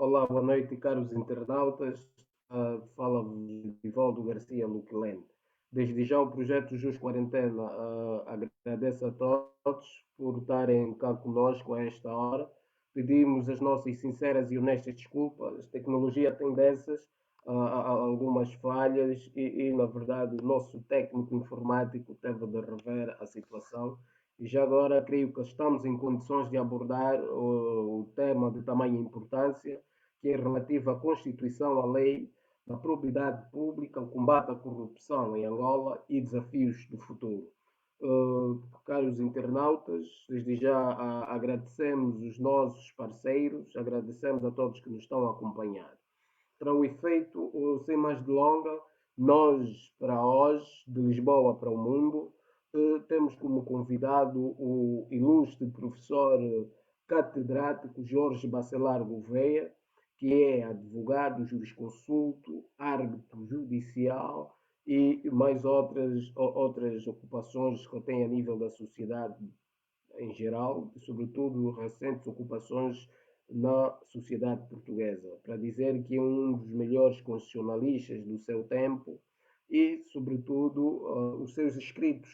Olá, boa noite, caros internautas. Fala-vos Divaldo Garcia Luquilene. Desde já o projeto Jus Quarentena agradece a todos por estarem cá conosco a esta hora. Pedimos as nossas sinceras e honestas desculpas. A tecnologia tem dessas, algumas falhas na verdade, o nosso técnico informático teve de rever a situação. E já agora creio que estamos em condições de abordar o tema de tamanha importância que é relativa à Constituição, à lei, da probidade pública, o combate à corrupção em Angola e desafios do futuro. Caros internautas, desde já agradecemos os nossos parceiros, agradecemos a todos que nos estão a acompanhar. Para o efeito, sem mais delongas, nós, para hoje, de Lisboa para o mundo, temos como convidado o ilustre professor catedrático Jorge Bacelar Gouveia, que é advogado, jurisconsulto, árbitro judicial e mais outras ocupações que tem a nível da sociedade em geral, e sobretudo recentes ocupações na sociedade portuguesa, para dizer que é um dos melhores constitucionalistas do seu tempo e, sobretudo, os seus escritos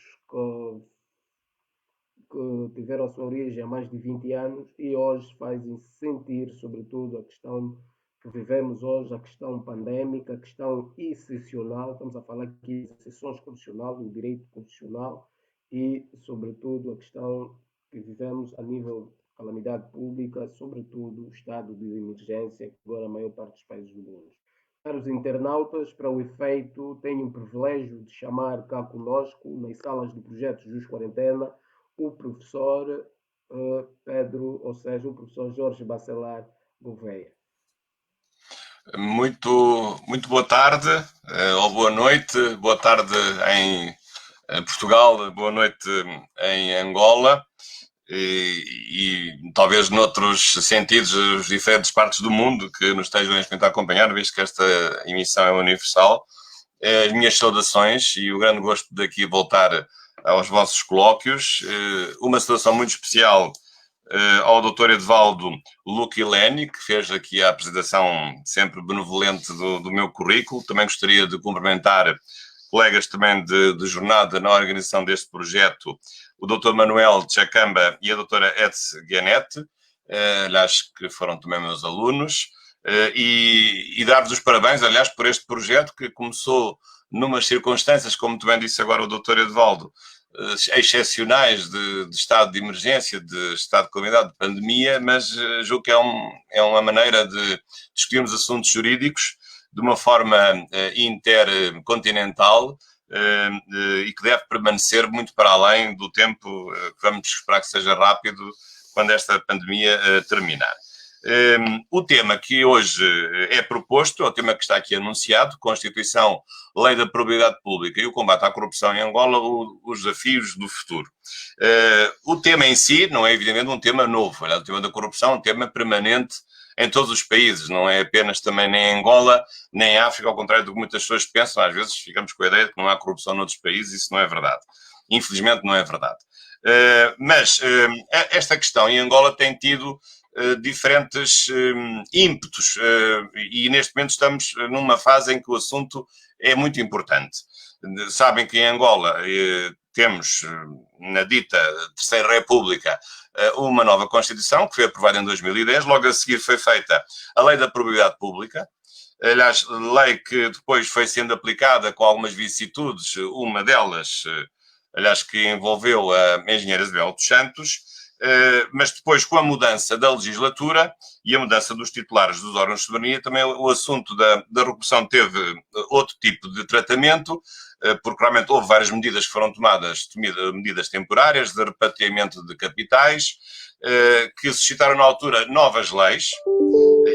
que tiveram a sua origem há mais de 20 anos e hoje fazem sentir, sobretudo, a questão que vivemos hoje, a questão pandémica, a questão excepcional, estamos a falar aqui de exceções constitucionais, do direito constitucional e, sobretudo, a questão que vivemos a nível de calamidade pública, sobretudo o estado de emergência, que agora a maior parte dos países do mundo. Caros internautas, para o efeito, tenho o privilégio de chamar cá conosco, nas salas do projeto Jus Quarentena, o professor Pedro, ou seja, o professor Jorge Bacelar Gouveia. Muito boa tarde, ou boa noite, boa tarde em Portugal, boa noite em Angola e talvez noutros sentidos, as diferentes partes do mundo que nos estejam a tentar acompanhar, visto que esta emissão é universal. As minhas saudações e o grande gosto de aqui voltar aos vossos colóquios. Uma saudação muito especial ao Dr. Edvaldo Luquilene, que fez aqui a apresentação sempre benevolente do meu currículo. Também gostaria de cumprimentar colegas também de jornada na organização deste projeto, o Dr. Manuel Chacamba e a Dra. Etze Guenete, aliás, que foram também meus alunos, e dar-vos os parabéns, aliás, por este projeto que começou numas circunstâncias, como também disse agora o Dr. Edvaldo, excepcionais de estado de emergência, de estado de calamidade, de pandemia, mas julgo que é uma maneira de discutirmos assuntos jurídicos de uma forma intercontinental e que deve permanecer muito para além do tempo que vamos esperar que seja rápido quando esta pandemia terminar. O tema que hoje é proposto é o tema que está aqui anunciado: Constituição, Lei da Probidade Pública e o combate à corrupção em Angola, os desafios do futuro. O tema em si não é evidentemente um tema novo, o tema da corrupção é um tema permanente em todos os países, não é apenas também nem em Angola, nem em África, ao contrário do que muitas pessoas pensam. Às vezes ficamos com a ideia de que não há corrupção noutros países, isso não é verdade. Infelizmente não é verdade. Mas esta questão em Angola tem tido diferentes ímpetos e neste momento estamos numa fase em que o assunto é muito importante. Sabem que em Angola temos, na dita Terceira República, uma nova Constituição que foi aprovada em 2010, logo a seguir foi feita a Lei da Probidade Pública, aliás, lei que depois foi sendo aplicada com algumas vicissitudes, uma delas, aliás, que envolveu a engenheira Isabel dos Santos, mas depois, com a mudança da legislatura e a mudança dos titulares dos órgãos de soberania, também o assunto da corrupção teve outro tipo de tratamento, porque realmente houve várias medidas que foram tomadas, medidas temporárias de repatriamento de capitais, que suscitaram na altura novas leis,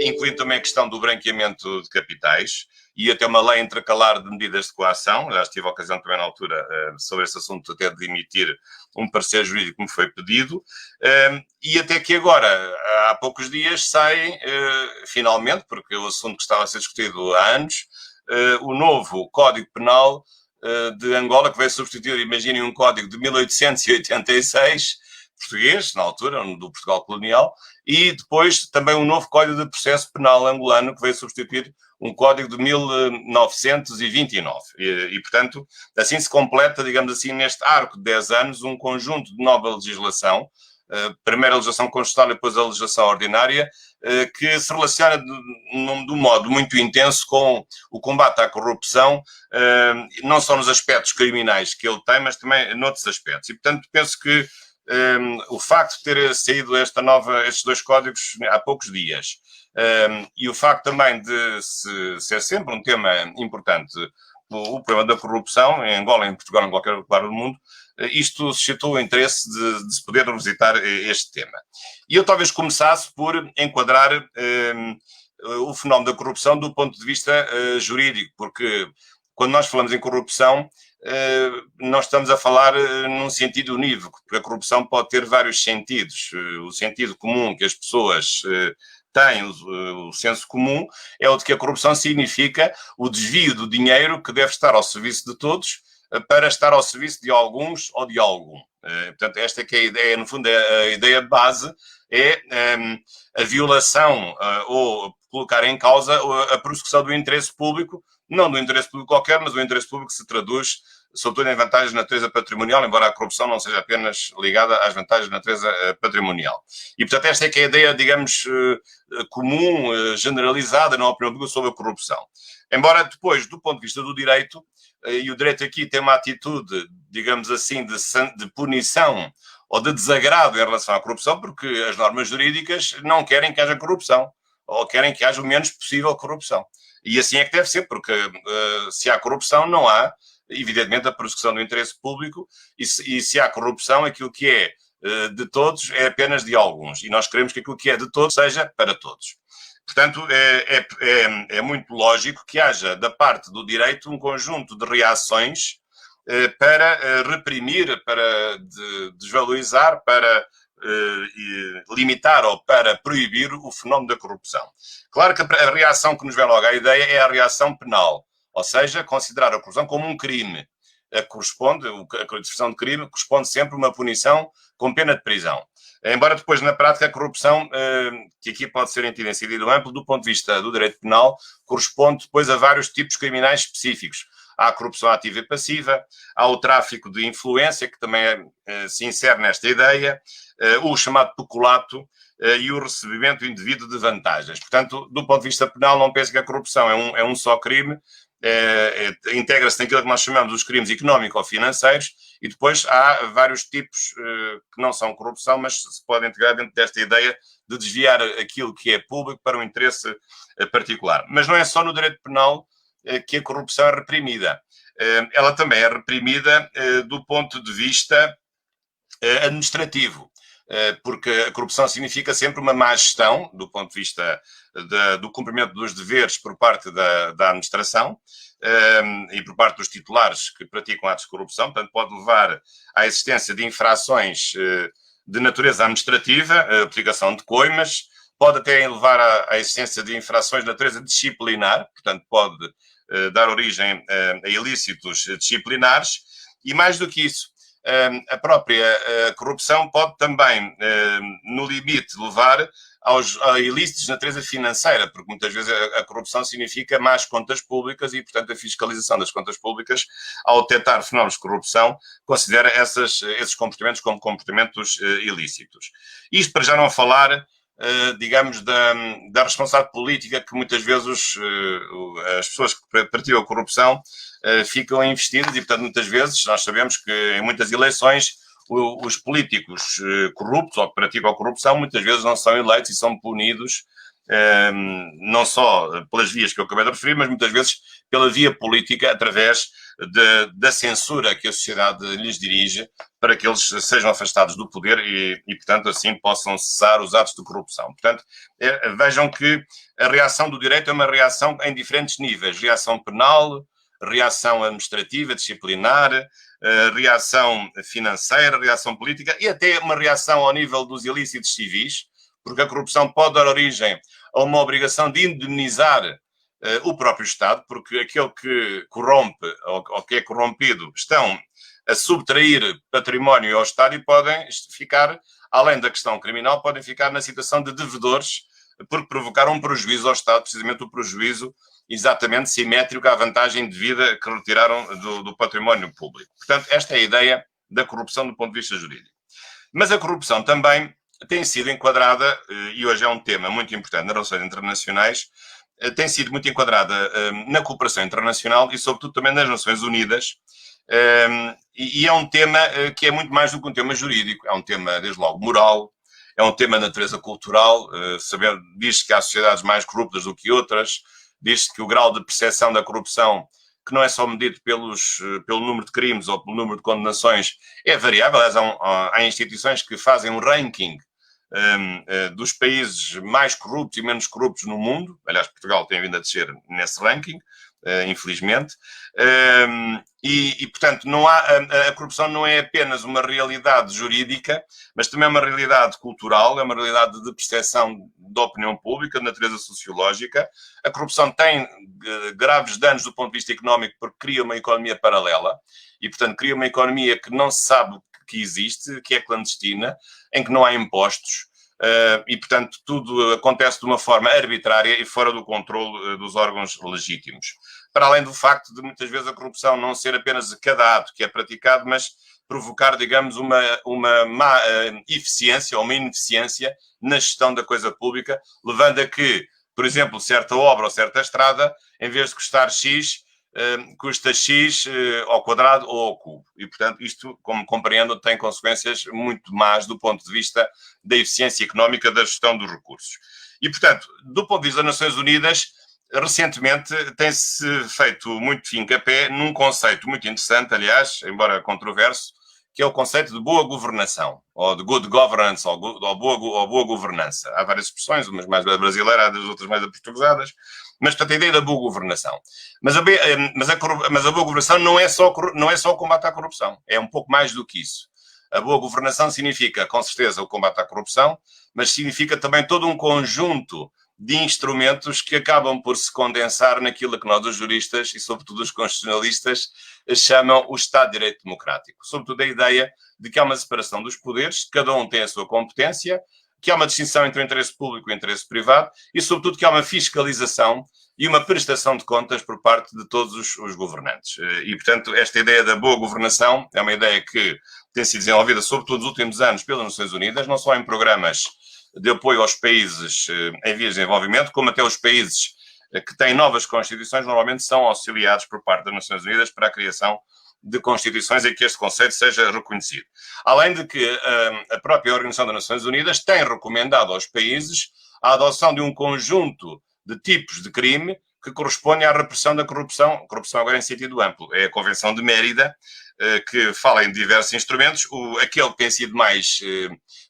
incluindo também a questão do branqueamento de capitais, e até uma lei intercalar de medidas de coação. Já tive a ocasião também na altura, sobre esse assunto, até de emitir um parecer jurídico como foi pedido, e até que agora, há poucos dias, sai, finalmente, porque o assunto que estava a ser discutido há anos, o novo Código Penal de Angola, que vai substituir, imaginem, um código de 1886, português, na altura, do Portugal colonial, e depois também um novo Código de Processo Penal angolano, que veio substituir um código de 1929. Portanto, assim se completa, digamos assim, neste arco de 10 anos, um conjunto de nova legislação, primeiro a legislação constitucional e depois a legislação ordinária, que se relaciona de um modo muito intenso com o combate à corrupção, não só nos aspectos criminais que ele tem, mas também noutros aspectos. E, portanto, penso que o facto de ter saído estes dois códigos há poucos dias, e o facto também de ser sempre um tema importante, o problema da corrupção em Angola, em Portugal, em qualquer lugar do mundo, isto suscitou o interesse de se poder revisitar este tema. E eu talvez começasse por enquadrar o fenómeno da corrupção do ponto de vista jurídico, porque quando nós falamos em corrupção, nós estamos a falar num sentido unívoco, porque a corrupção pode ter vários sentidos. O sentido comum que as pessoas têm, o senso comum, é o de que a corrupção significa o desvio do dinheiro que deve estar ao serviço de todos para estar ao serviço de alguns ou de algum. Portanto, esta que é a ideia, no fundo, a ideia de base é a violação ou colocar em causa a prossecução do interesse público, não do interesse público qualquer, mas o interesse público que se traduz, sobretudo, em vantagens de natureza patrimonial, embora a corrupção não seja apenas ligada às vantagens de natureza patrimonial. E, portanto, esta é que é a ideia, digamos, comum, generalizada na opinião pública sobre a corrupção. Embora depois, do ponto de vista do direito, e o direito aqui tem uma atitude, digamos assim, de punição ou de desagrado em relação à corrupção, porque as normas jurídicas não querem que haja corrupção, ou querem que haja o menos possível corrupção. E assim é que deve ser, porque se há corrupção, não há, evidentemente, a prossecução do interesse público, e se há corrupção, aquilo que é de todos é apenas de alguns. E nós queremos que aquilo que é de todos seja para todos. Portanto, é muito lógico que haja, da parte do direito, um conjunto de reações para reprimir, para desvalorizar, para limitar ou para proibir o fenómeno da corrupção. Claro que a reação que nos vem logo à ideia é a reação penal, ou seja, considerar a corrupção como um crime. A definição de crime corresponde sempre a uma punição com pena de prisão. Embora depois, na prática, a corrupção, que aqui pode ser entendida em sentido amplo, do ponto de vista do direito penal, corresponde depois a vários tipos criminais específicos. Há a corrupção ativa e passiva, há o tráfico de influência, que também se insere nesta ideia, o chamado peculato e o recebimento indevido de vantagens. Portanto, do ponto de vista penal, não penso que a corrupção é um só crime, integra-se naquilo que nós chamamos os crimes económicos ou financeiros, e depois há vários tipos que não são corrupção, mas se podem integrar dentro desta ideia de desviar aquilo que é público para um interesse particular. Mas não é só no direito penal que a corrupção é reprimida. Ela também é reprimida do ponto de vista administrativo, porque a corrupção significa sempre uma má gestão do ponto de vista do cumprimento dos deveres por parte da administração e por parte dos titulares que praticam atos de corrupção. Portanto, pode levar à existência de infrações de natureza administrativa, aplicação de coimas, pode até levar à existência de infrações de natureza disciplinar, portanto, pode dar origem a ilícitos disciplinares, e mais do que isso, a própria corrupção pode também, no limite, levar a ilícitos de natureza financeira, porque muitas vezes a corrupção significa más contas públicas e, portanto, a fiscalização das contas públicas, ao detectar fenómenos de corrupção, considera esses comportamentos como comportamentos ilícitos. Isto para já não falar, digamos, da responsabilidade política que muitas vezes as pessoas que praticam a corrupção ficam investidas e, portanto, muitas vezes nós sabemos que em muitas eleições os políticos corruptos ou que praticam a corrupção muitas vezes não são eleitos e são punidos não só pelas vias que eu acabei de referir, mas muitas vezes pela via política através da censura que a sociedade lhes dirige para que eles sejam afastados do poder e, portanto, assim possam cessar os atos de corrupção. Portanto, vejam que a reação do direito é uma reação em diferentes níveis. Reação penal, reação administrativa, disciplinar, reação financeira, reação política e até uma reação ao nível dos ilícitos civis, porque a corrupção pode dar origem a uma obrigação de indemnizar o próprio Estado, porque aquele que corrompe ou que é corrompido estão a subtrair património ao Estado e podem ficar, além da questão criminal, podem ficar na situação de devedores, porque provocaram um prejuízo ao Estado, precisamente o prejuízo exatamente simétrico à vantagem devida que retiraram do património público. Portanto, esta é a ideia da corrupção do ponto de vista jurídico. Mas a corrupção também tem sido enquadrada, e hoje é um tema muito importante nas relações internacionais, tem sido muito enquadrada na cooperação internacional e, sobretudo, também nas Nações Unidas. E é um tema que é muito mais do que um tema jurídico, é um tema, desde logo, moral, é um tema de natureza cultural. Diz-se que há sociedades mais corruptas do que outras, diz-se que o grau de percepção da corrupção, que não é só medido pelo número de crimes ou pelo número de condenações, é variável. Aliás, há instituições que fazem um ranking dos países mais corruptos e menos corruptos no mundo. Aliás, Portugal tem vindo a descer nesse ranking, infelizmente. Portanto, a corrupção não é apenas uma realidade jurídica, mas também é uma realidade cultural, é uma realidade de percepção da opinião pública, de natureza sociológica. A corrupção tem graves danos do ponto de vista económico, porque cria uma economia paralela e, portanto, cria uma economia que não se sabe que existe, que é clandestina, em que não há impostos, e, portanto, tudo acontece de uma forma arbitrária e fora do controle dos órgãos legítimos. Para além do facto de, muitas vezes, a corrupção não ser apenas cada ato que é praticado, mas provocar, digamos, uma má eficiência ou uma ineficiência na gestão da coisa pública, levando a que, por exemplo, certa obra ou certa estrada, em vez de custar X, custa X ao quadrado ou ao cubo. E, portanto, isto, como compreendo, tem consequências muito más do ponto de vista da eficiência económica da gestão dos recursos. E, portanto, do ponto de vista das Nações Unidas, recentemente tem-se feito muito fincapé num conceito muito interessante, aliás, embora controverso, que é o conceito de boa governação, ou de good governance, ou boa governança. Há várias expressões, umas mais brasileiras, outras mais aportuguesadas, mas, portanto, a ideia da boa governação. Mas a boa governação não é só o combate à corrupção, é um pouco mais do que isso. A boa governação significa, com certeza, o combate à corrupção, mas significa também todo um conjunto de instrumentos que acabam por se condensar naquilo que nós, os juristas e, sobretudo, os constitucionalistas, chamam o Estado de Direito Democrático. Sobretudo a ideia de que há uma separação dos poderes, cada um tem a sua competência, que há uma distinção entre o interesse público e o interesse privado e, sobretudo, que há uma fiscalização e uma prestação de contas por parte de todos os governantes. E, portanto, esta ideia da boa governação é uma ideia que tem sido desenvolvida, sobretudo nos últimos anos, pelas Nações Unidas, não só em programas de apoio aos países em vias de desenvolvimento, como até os países que têm novas constituições, normalmente são auxiliados por parte das Nações Unidas para a criação de constituições em que este conceito seja reconhecido. Além de que a própria Organização das Nações Unidas tem recomendado aos países a adoção de um conjunto de tipos de crime que correspondem à repressão da corrupção, corrupção agora em sentido amplo. É a Convenção de Mérida, que fala em diversos instrumentos. Aquele que tem sido mais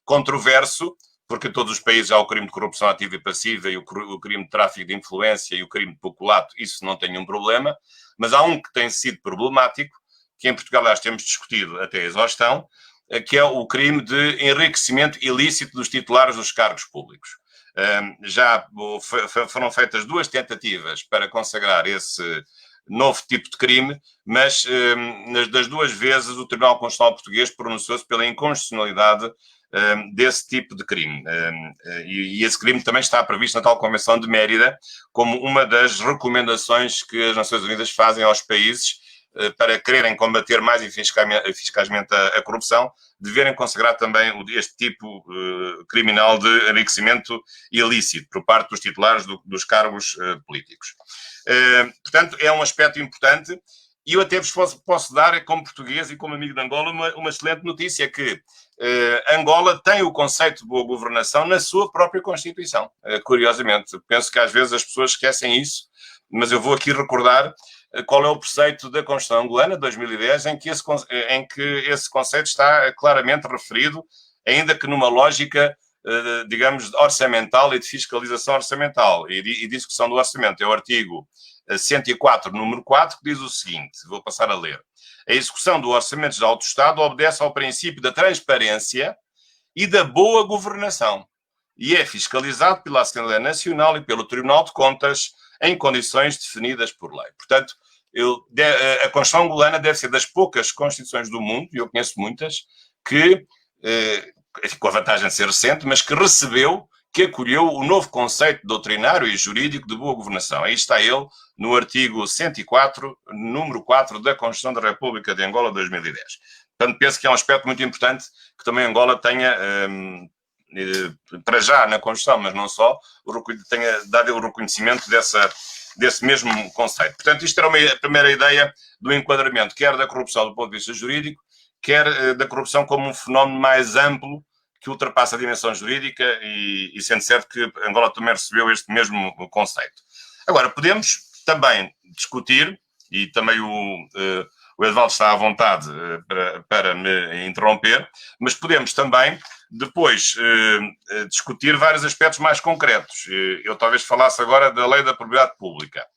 controverso, porque em todos os países há o crime de corrupção ativa e passiva e o crime de tráfico de influência e o crime de peculato, isso não tem nenhum problema, mas há um que tem sido problemático, que em Portugal nós temos discutido até a exaustão, que é o crime de enriquecimento ilícito dos titulares dos cargos públicos. Já foram feitas 2 tentativas para consagrar esse novo tipo de crime, mas das 2 vezes o Tribunal Constitucional Português pronunciou-se pela inconstitucionalidade desse tipo de crime. E esse crime também está previsto na tal Convenção de Mérida como uma das recomendações que as Nações Unidas fazem aos países para quererem combater mais eficazmente a corrupção, deverem consagrar também este tipo criminal de enriquecimento ilícito por parte dos titulares dos cargos políticos. Portanto, é um aspecto importante. E eu até vos posso dar, como português e como amigo de Angola, uma excelente notícia, que Angola tem o conceito de boa governação na sua própria Constituição. Curiosamente, penso que às vezes as pessoas esquecem isso, mas eu vou aqui recordar qual é o preceito da Constituição angolana, de 2010, em que esse conceito está claramente referido, ainda que numa lógica, digamos, orçamental e de fiscalização orçamental e de execução do orçamento. É o artigo 104, número 4, que diz o seguinte, vou passar a ler. A execução do Orçamento Geral do Estado obedece ao princípio da transparência e da boa governação e é fiscalizado pela Assembleia Nacional e pelo Tribunal de Contas em condições definidas por lei. Portanto, a Constituição angolana deve ser das poucas constituições do mundo, e eu conheço muitas, que, com a vantagem de ser recente, mas que recebeu, que acolheu o novo conceito doutrinário e jurídico de boa governação. Aí está ele, no artigo 104, número 4 da Constituição da República de Angola de 2010. Portanto, penso que é um aspecto muito importante que também Angola tenha, para já na Constituição, mas não só, tenha dado o reconhecimento desse mesmo conceito. Portanto, isto era a primeira ideia do enquadramento, quer da corrupção do ponto de vista jurídico, quer da corrupção como um fenómeno mais amplo que ultrapassa a dimensão jurídica e sendo certo que Angola também recebeu este mesmo conceito. Agora, podemos também discutir, e também o Edvaldo está à vontade para me interromper, mas podemos também depois discutir vários aspectos mais concretos. Eu talvez falasse agora da lei da propriedade pública.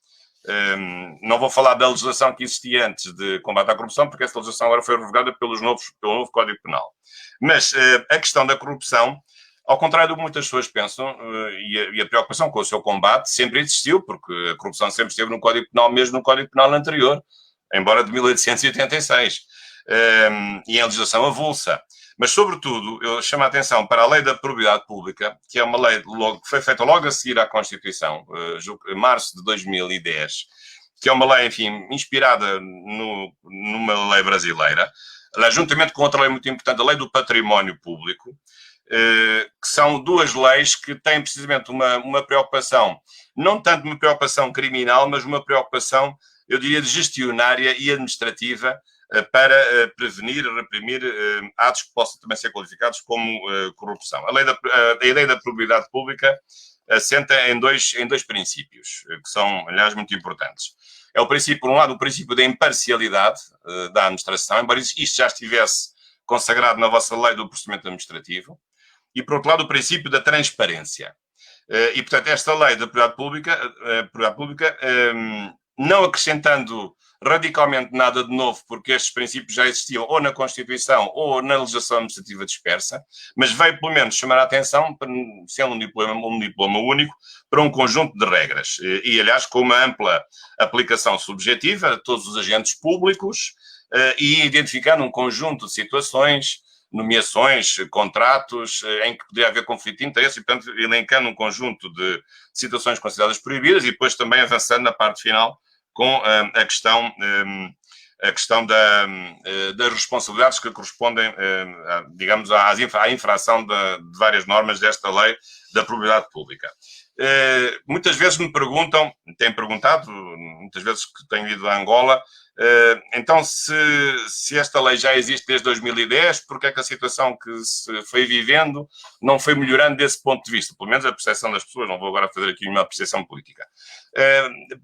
Não vou falar da legislação que existia antes de combate à corrupção, porque essa legislação agora foi revogada pelo novo Código Penal. Mas a questão da corrupção, ao contrário do que muitas pessoas pensam, e a preocupação com o seu combate sempre existiu, porque a corrupção sempre esteve no Código Penal, mesmo no Código Penal anterior, embora de 1886, e em legislação avulsa. Mas, sobretudo, eu chamo a atenção para a Lei da Propriedade Pública, que é uma lei que foi feita logo a seguir à Constituição, em março de 2010, que é uma lei, enfim, inspirada numa lei brasileira, juntamente com outra lei muito importante, a Lei do Património Público, que são duas leis que têm precisamente uma preocupação, não tanto uma preocupação criminal, mas uma preocupação, eu diria, de gestionária e administrativa, para prevenir e reprimir atos que possam também ser qualificados como corrupção. A ideia da propriedade pública assenta em dois princípios, que são, aliás, muito importantes. É o princípio, por um lado, o princípio da imparcialidade da administração, embora isto já estivesse consagrado na vossa lei do procedimento administrativo, e, por outro lado, o princípio da transparência. E, portanto, esta lei da propriedade pública não acrescentando radicalmente nada de novo, porque estes princípios já existiam ou na Constituição ou na legislação administrativa dispersa, mas veio pelo menos chamar a atenção, sendo um diploma único, para um conjunto de regras. E, aliás, com uma ampla aplicação subjetiva a todos os agentes públicos e identificando um conjunto de situações, nomeações, contratos, em que poderia haver conflito de interesse e, portanto, elencando um conjunto de situações consideradas proibidas e depois também avançando na parte final com a questão das responsabilidades que correspondem, digamos, à infração de várias normas desta lei da propriedade pública. Muitas vezes me perguntam, têm perguntado, muitas vezes que tenho ido a Angola, então se esta lei já existe desde 2010, porque é que a situação que se foi vivendo não foi melhorando desse ponto de vista? Pelo menos a percepção das pessoas, não vou agora fazer aqui uma apreciação política.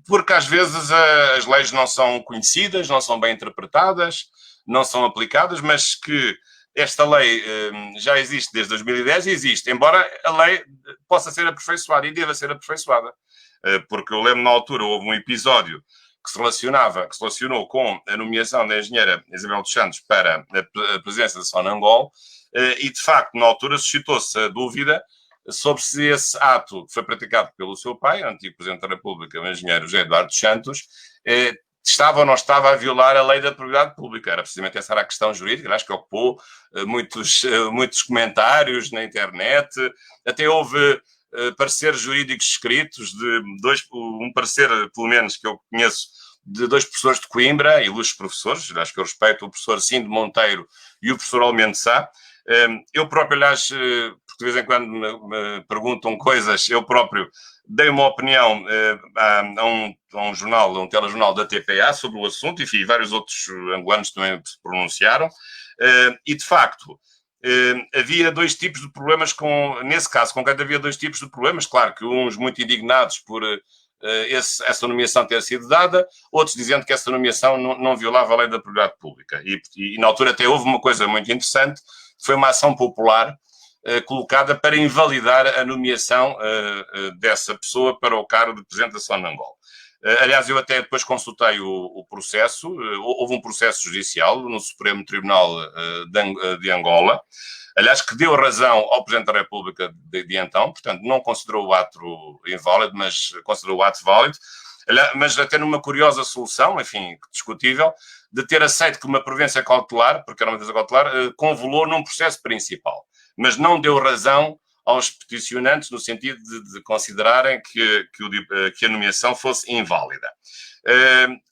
Porque às vezes as leis não são conhecidas, não são bem interpretadas, não são aplicadas, mas que esta lei já existe desde 2010 e existe, embora a lei possa ser aperfeiçoada e deva ser aperfeiçoada. Porque eu lembro na altura, houve um episódio que se relacionou com a nomeação da engenheira Isabel dos Santos para a presidência da Sonangol e, de facto, na altura suscitou-se a dúvida sobre se esse ato que foi praticado pelo seu pai, antigo Presidente da República, o engenheiro José Eduardo dos Santos, estava ou não estava a violar a lei da propriedade pública. Era precisamente essa era a questão jurídica, acho que ocupou muitos comentários na internet, até houve pareceres jurídicos escritos um parecer, pelo menos, que eu conheço, de dois professores de Coimbra, ilustres professores, acho que eu respeito o professor Cindo Monteiro e o professor Almendo Sá. Eu próprio, aliás, porque de vez em quando me perguntam coisas, eu próprio dei uma opinião a um jornal, a um telejornal da TPA sobre o assunto, enfim, vários outros angolanos também se pronunciaram, e de facto havia dois tipos de problemas nesse caso concreto havia dois tipos de problemas, claro que uns muito indignados por essa nomeação ter sido dada, outros dizendo que essa nomeação não violava a lei da propriedade pública. E na altura até houve uma coisa muito interessante, foi uma ação popular colocada para invalidar a nomeação dessa pessoa para o cargo de Presidente da Sonangol. Aliás, eu até depois consultei o processo, houve um processo judicial no Supremo Tribunal de Angola, aliás, que deu razão ao Presidente da República de então, portanto, não considerou o ato inválido, mas considerou o ato válido. mas até numa curiosa solução, enfim, discutível, de ter aceito que uma providência cautelar, porque era uma defesa cautelar, convolou num processo principal, mas não deu razão aos peticionantes no sentido de considerarem que a nomeação fosse inválida.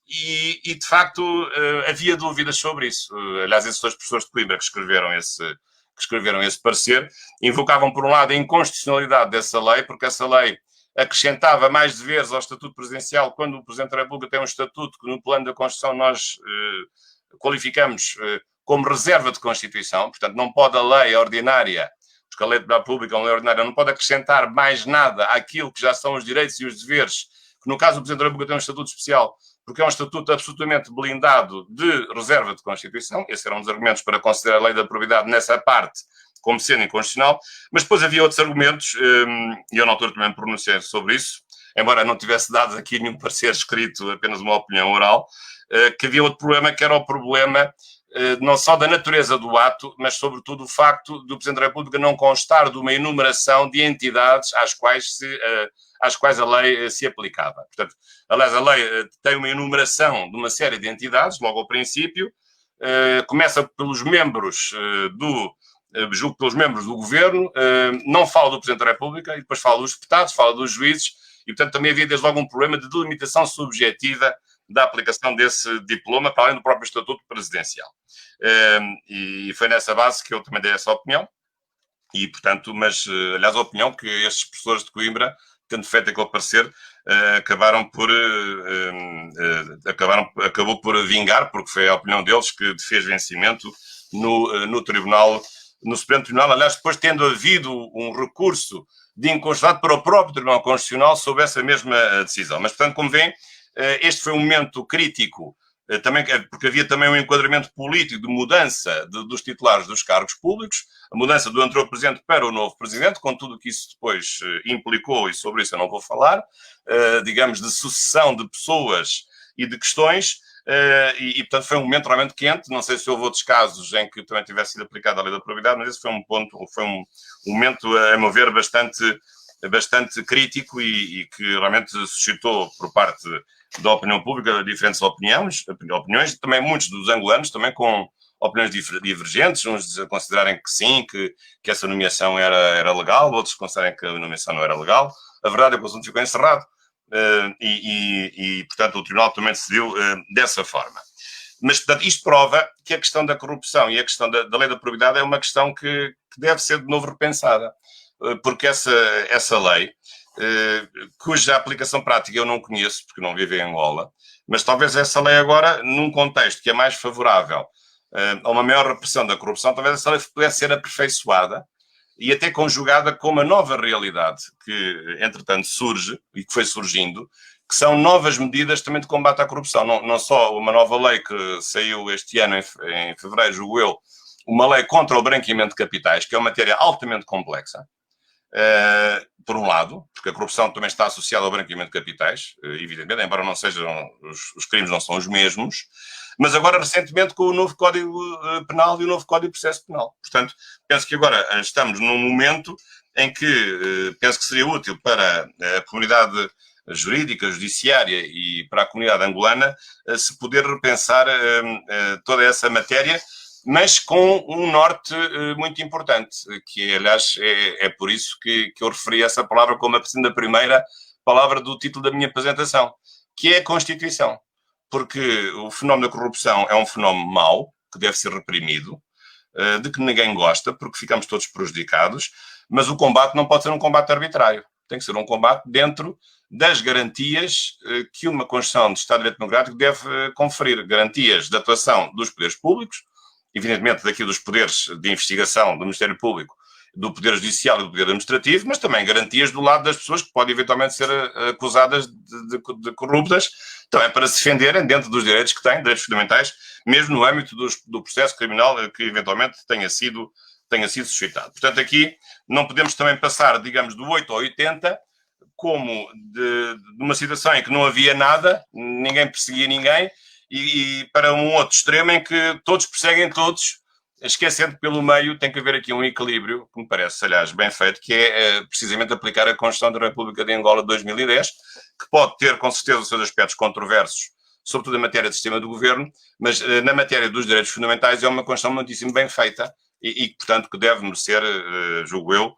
E de facto, havia dúvidas sobre isso. Aliás, esses dois professores de Coimbra que escreveram esse parecer invocavam, por um lado, a inconstitucionalidade dessa lei, porque essa lei acrescentava mais deveres ao Estatuto Presidencial quando o Presidente da República tem um estatuto que no plano da Constituição nós qualificamos como reserva de Constituição, portanto não pode a lei ordinária, porque a lei da República é uma lei ordinária, não pode acrescentar mais nada àquilo que já são os direitos e os deveres, que no caso o Presidente da República tem um estatuto especial, porque é um estatuto absolutamente blindado de reserva de Constituição. Esse era um dos argumentos para considerar a lei da probidade nessa parte como sendo inconstitucional, mas depois havia outros argumentos, e eu na altura também me pronunciei sobre isso, embora não tivesse dado aqui nenhum parecer escrito, apenas uma opinião oral, que havia outro problema, que era o problema não só da natureza do ato, mas sobretudo o facto do Presidente da República não constar de uma enumeração de entidades às quais a lei se aplicava. Portanto, aliás, a lei tem uma enumeração de uma série de entidades, logo ao princípio, começa pelos membros julgo pelos membros do governo, não fala do Presidente da República, e depois fala dos deputados, fala dos juízes, e portanto também havia desde logo um problema de delimitação subjetiva da aplicação desse diploma, para além do próprio Estatuto Presidencial. E foi nessa base que eu também dei essa opinião, e portanto, mas aliás a opinião que estes professores de Coimbra, tendo feito aquele parecer, acabou por vingar, porque foi a opinião deles que fez vencimento no Tribunal, no Supremo Tribunal, aliás, depois tendo havido um recurso de inconstitucionalidade para o próprio Tribunal Constitucional sobre essa mesma decisão. Mas, portanto, como veem, este foi um momento crítico, também, porque havia também um enquadramento político de mudança dos titulares dos cargos públicos, a mudança do anterior Presidente para o novo Presidente, com tudo o que isso depois implicou, e sobre isso eu não vou falar, digamos, de sucessão de pessoas e de questões. Portanto, foi um momento realmente quente. Não sei se houve outros casos em que também tivesse sido aplicada a lei da probidade, mas esse foi um momento, a meu ver, bastante crítico e que realmente suscitou, por parte da opinião pública, diferentes opiniões, também muitos dos angolanos, também com opiniões divergentes, uns a considerarem que sim, que essa nomeação era legal, outros considerarem que a nomeação não era legal. A verdade é que o assunto ficou encerrado. Portanto, o Tribunal também decidiu dessa forma. Mas, portanto, isto prova que a questão da corrupção e a questão da lei da probidade é uma questão que deve ser de novo repensada, porque essa lei, cuja aplicação prática eu não conheço, porque não vivo em Angola, mas talvez essa lei agora, num contexto que é mais favorável a uma maior repressão da corrupção, talvez essa lei pudesse ser aperfeiçoada e até conjugada com uma nova realidade que, entretanto, surge e que foi surgindo, que são novas medidas também de combate à corrupção. Não só uma nova lei que saiu este ano, em fevereiro, julgo eu, uma lei contra o branqueamento de capitais, que é uma matéria altamente complexa, por um lado, porque a corrupção também está associada ao branqueamento de capitais, evidentemente, embora não sejam, os crimes não são os mesmos, mas agora recentemente com o novo Código Penal e o novo Código de Processo Penal. Portanto, penso que agora estamos num momento em que penso que seria útil para a comunidade jurídica, judiciária e para a comunidade angolana se poder repensar toda essa matéria, mas com um norte muito importante, que aliás é por isso que eu referi essa palavra como a primeira palavra do título da minha apresentação, que é a Constituição. Porque o fenómeno da corrupção é um fenómeno mau, que deve ser reprimido, de que ninguém gosta, porque ficamos todos prejudicados, mas o combate não pode ser um combate arbitrário. Tem que ser um combate dentro das garantias que uma Constituição de Estado de Direito Democrático deve conferir. Garantias de atuação dos poderes públicos, evidentemente daqui dos poderes de investigação do Ministério Público, do Poder Judicial e do Poder Administrativo, mas também garantias do lado das pessoas que podem eventualmente ser acusadas de corruptas, também para se defenderem dentro dos direitos que têm, direitos fundamentais, mesmo no âmbito do processo criminal que eventualmente tenha sido suscitado. Portanto, aqui não podemos também passar, digamos, do 8 ao 80, como de uma situação em que não havia nada, ninguém perseguia ninguém, e para um outro extremo em que todos perseguem todos, esquecendo que pelo meio tem que haver aqui um equilíbrio, que me parece, aliás, bem feito, que é precisamente aplicar a Constituição da República de Angola de 2010, que pode ter, com certeza, os seus aspectos controversos, sobretudo em matéria de sistema de governo, mas na matéria dos direitos fundamentais é uma Constituição muitíssimo bem feita e portanto, que deve merecer, julgo eu,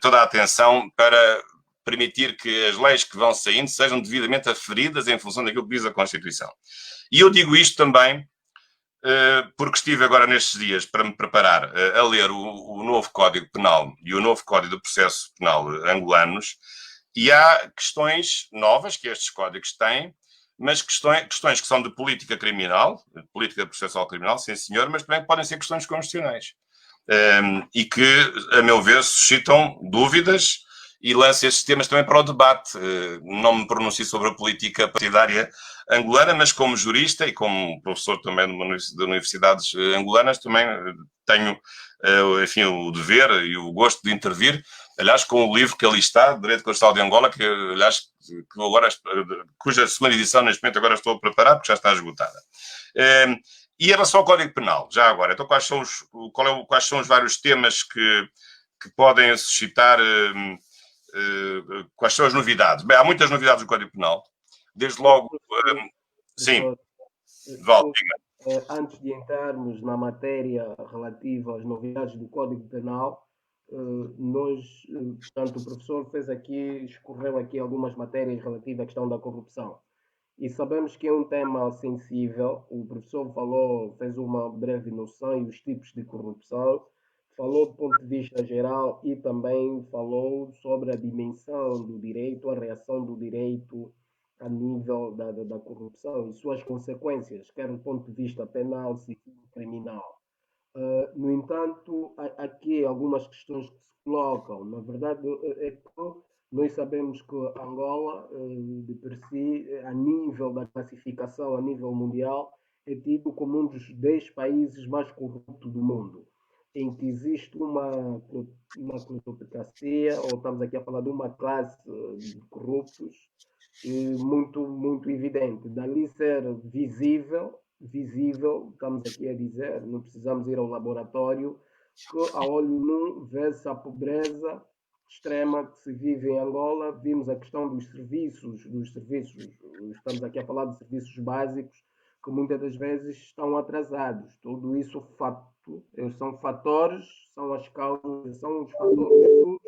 toda a atenção para permitir que as leis que vão saindo sejam devidamente aferidas em função daquilo que diz a Constituição. E eu digo isto também porque estive agora nestes dias para me preparar a ler o novo Código Penal e o novo Código de Processo Penal angolanos, e há questões novas que estes códigos têm, mas questões que são de política criminal, de política processual criminal, sim senhor, mas também podem ser questões constitucionais. E que, a meu ver, suscitam dúvidas e lanço estes temas também para o debate. Não me pronuncio sobre a política partidária angolana, mas como jurista e como professor também de universidades angolanas, também tenho, enfim, o dever e o gosto de intervir, aliás, com o livro que ali está, Direito Constitucional de Angola, que, aliás, que agora, cuja segunda edição, neste momento, agora estou a preparar, porque já está esgotada. E em relação ao Código Penal, já agora, então quais são os vários temas que podem suscitar, quais são as novidades? Bem, há muitas novidades no Código Penal, desde logo, sim, Val, antes de entrarmos na matéria relativa às novidades do Código Penal, portanto, o professor escorreu aqui algumas matérias relativas à questão da corrupção. E sabemos que é um tema sensível. O professor fez uma breve noção e os tipos de corrupção, falou do ponto de vista geral e também falou sobre a dimensão do direito, a reação do direito a nível da corrupção e suas consequências, quer do ponto de vista penal, civil e criminal. No entanto, há aqui algumas questões que se colocam. Na verdade, é que nós sabemos que Angola, de per si, a nível da classificação, a nível mundial, é tido como um dos 10 países mais corruptos do mundo, em que existe uma plutocracia, ou estamos aqui a falar de uma classe de corruptos, muito evidente. Dali ser visível, estamos aqui a dizer, não precisamos ir ao laboratório, que a olho nu vê-se a pobreza extrema que se vive em Angola. Vimos a questão dos serviços, estamos aqui a falar de serviços básicos, que muitas das vezes estão atrasados. Tudo isso são fatores, são as causas, são os fatores daquilo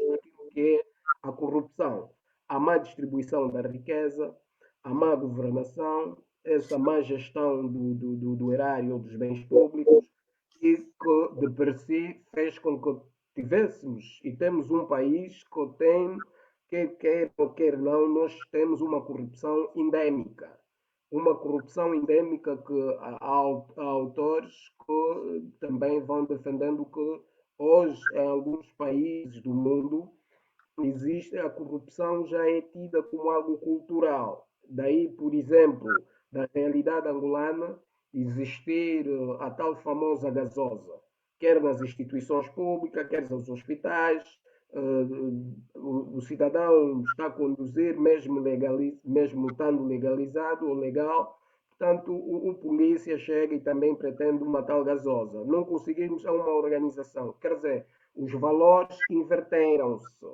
que é a corrupção, a má distribuição da riqueza, a má governação, essa má gestão do erário dos bens públicos, e que de per si fez com que tivéssemos e temos um país que tem, quer ou quer não, nós temos uma corrupção endémica. Uma corrupção endémica que há autores que também vão defendendo que hoje, em alguns países do mundo, a corrupção já é tida como algo cultural. Daí, por exemplo, da realidade angolana existir a tal famosa gasosa, quer nas instituições públicas, quer nos hospitais. O cidadão está a conduzir, mesmo estando legalizado ou legal. Portanto, o polícia chega e também pretende uma tal gasosa. Não conseguimos a uma organização. Quer dizer, os valores inverteram-se.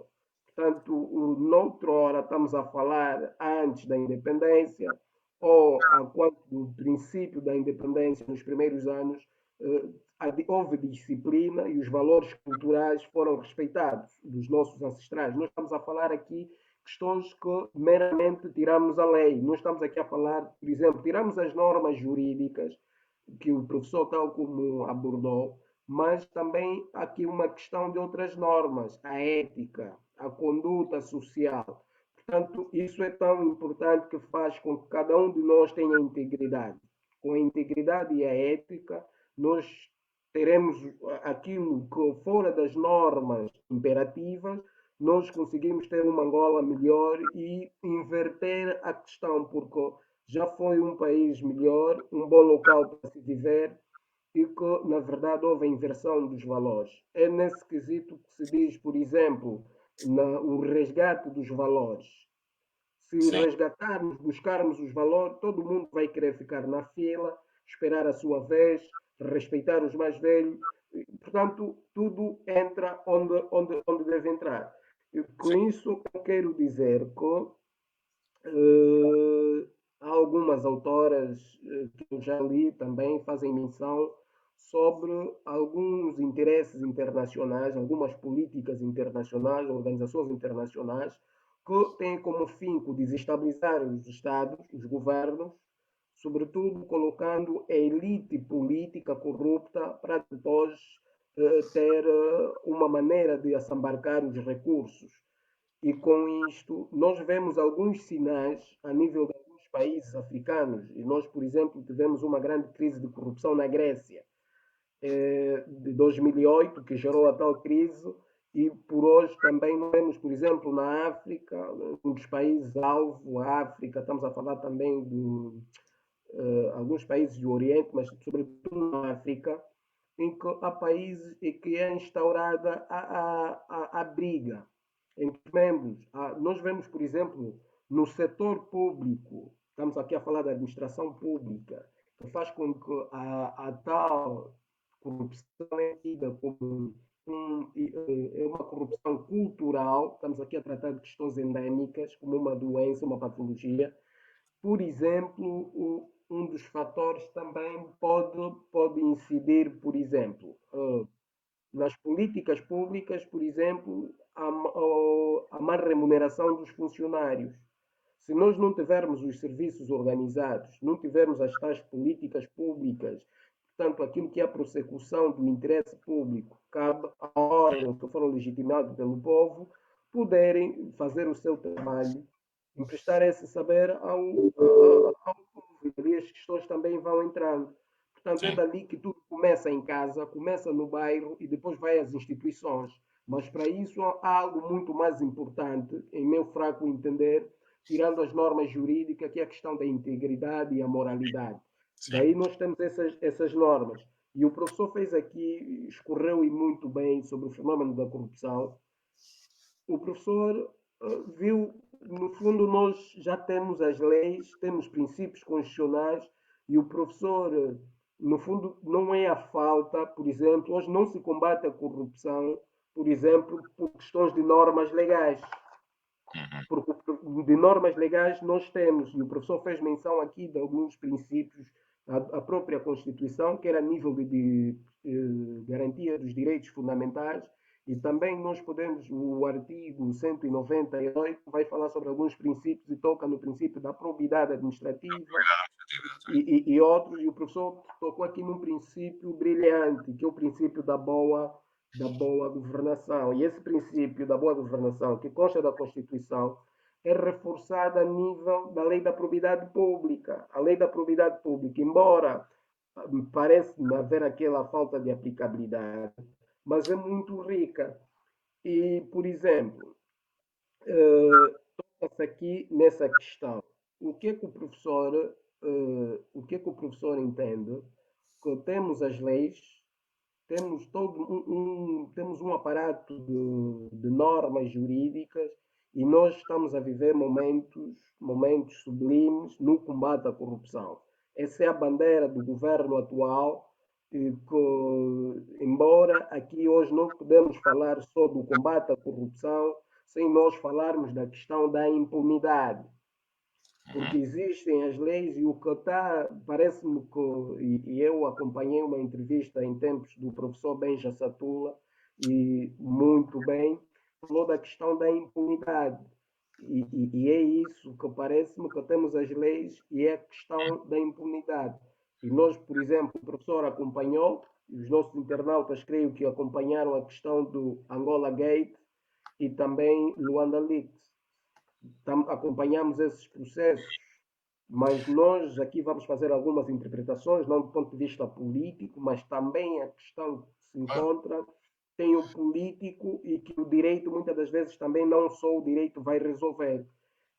Portanto, noutra hora estamos a falar antes da independência, ou quanto do princípio da independência, nos primeiros anos, houve disciplina e os valores culturais foram respeitados dos nossos ancestrais. Nós estamos a falar aqui questões que meramente tiramos a lei. Não estamos aqui a falar, por exemplo, tiramos as normas jurídicas que o professor tal como abordou, mas também há aqui uma questão de outras normas, a ética, a conduta social. Portanto, isso é tão importante que faz com que cada um de nós tenha integridade. Com a integridade e a ética, nós teremos aquilo que fora das normas imperativas, nós conseguimos ter uma Angola melhor e inverter a questão, porque já foi um país melhor, um bom local para se viver, e que, na verdade, houve a inversão dos valores. É nesse quesito que se diz, por exemplo, o resgate dos valores. Se sim. resgatarmos, buscarmos os valores, todo mundo vai querer ficar na fila, esperar a sua vez, respeitar os mais velhos. portanto, tudo entra onde deve entrar. E com sim, isso, eu quero dizer que há algumas autoras que eu já li também fazem menção sobre alguns interesses internacionais, algumas políticas internacionais, organizações internacionais, que têm como fim desestabilizar os Estados, os governos, sobretudo colocando a elite política corrupta para depois ter uma maneira de assambarcar os recursos. E com isto, nós vemos alguns sinais a nível de alguns países africanos. E nós, por exemplo, tivemos uma grande crise de corrupção na Grécia, de 2008, que gerou a tal crise. E por hoje também vemos, por exemplo, na África, um dos países alvo, a África, estamos a falar também de alguns países do Oriente, mas sobretudo na África, em que há países em que é instaurada a briga entre membros. Nós vemos, por exemplo, no setor público, estamos aqui a falar da administração pública, que faz com que a tal corrupção é tida como uma corrupção cultural, estamos aqui a tratar de questões endémicas, como uma doença, uma patologia. Por exemplo, um dos fatores também pode incidir, por exemplo, nas políticas públicas, por exemplo, a má remuneração dos funcionários. Se nós não tivermos os serviços organizados, não tivermos as tais políticas públicas, portanto, aquilo que é a prossecução do interesse público, cabe a órgãos que foram legitimados pelo povo poderem fazer o seu trabalho, emprestar esse saber ao povo. E ali as questões também vão entrando. Portanto, é sim. dali que tudo começa em casa, começa no bairro e depois vai às instituições. Mas para isso há algo muito mais importante, em meu fraco entender, tirando as normas jurídicas, que é a questão da integridade e a moralidade. Sim. Daí nós temos essas normas. E o professor fez aqui, escorreu e muito bem sobre o fenômeno da corrupção. O professor viu, no fundo, nós já temos as leis, temos princípios constitucionais, e o professor, no fundo, não é a falta, por exemplo, hoje não se combate a corrupção, por exemplo, por questões de normas legais. Uhum. Porque de normas legais nós temos, e o professor fez menção aqui de alguns princípios, a própria Constituição, que era a nível de garantia dos direitos fundamentais, e também nós podemos, o artigo 198 vai falar sobre alguns princípios e toca no princípio da probidade administrativa e outros, e o professor tocou aqui num princípio brilhante, que é o princípio da boa governação. E esse princípio da boa governação, que consta da Constituição, é reforçado a nível da lei da probidade pública. A lei da probidade pública, embora parece haver aquela falta de aplicabilidade, mas é muito rica. E, por exemplo, toca-se aqui nessa questão. O que é que o professor entende? Que temos as leis, temos todo temos um aparato de normas jurídicas e nós estamos a viver momentos sublimes no combate à corrupção. Essa é a bandeira do governo atual, que, embora aqui hoje não podemos falar sobre o combate à corrupção sem nós falarmos da questão da impunidade, porque Uhum. existem as leis e o que está, parece-me que, e eu acompanhei uma entrevista em tempos do professor Benja Satula, e muito bem, falou da questão da impunidade. E é isso que parece-me que temos as leis e é a questão da impunidade. E nós, por exemplo, o professor acompanhou, e os nossos internautas creio que acompanharam a questão do Angola Gate e também Luanda Leaks. Acompanhamos esses processos, mas nós aqui vamos fazer algumas interpretações, não do ponto de vista político, mas também a questão que se Claro. encontra tem o político e que o direito muitas das vezes também não só o direito vai resolver.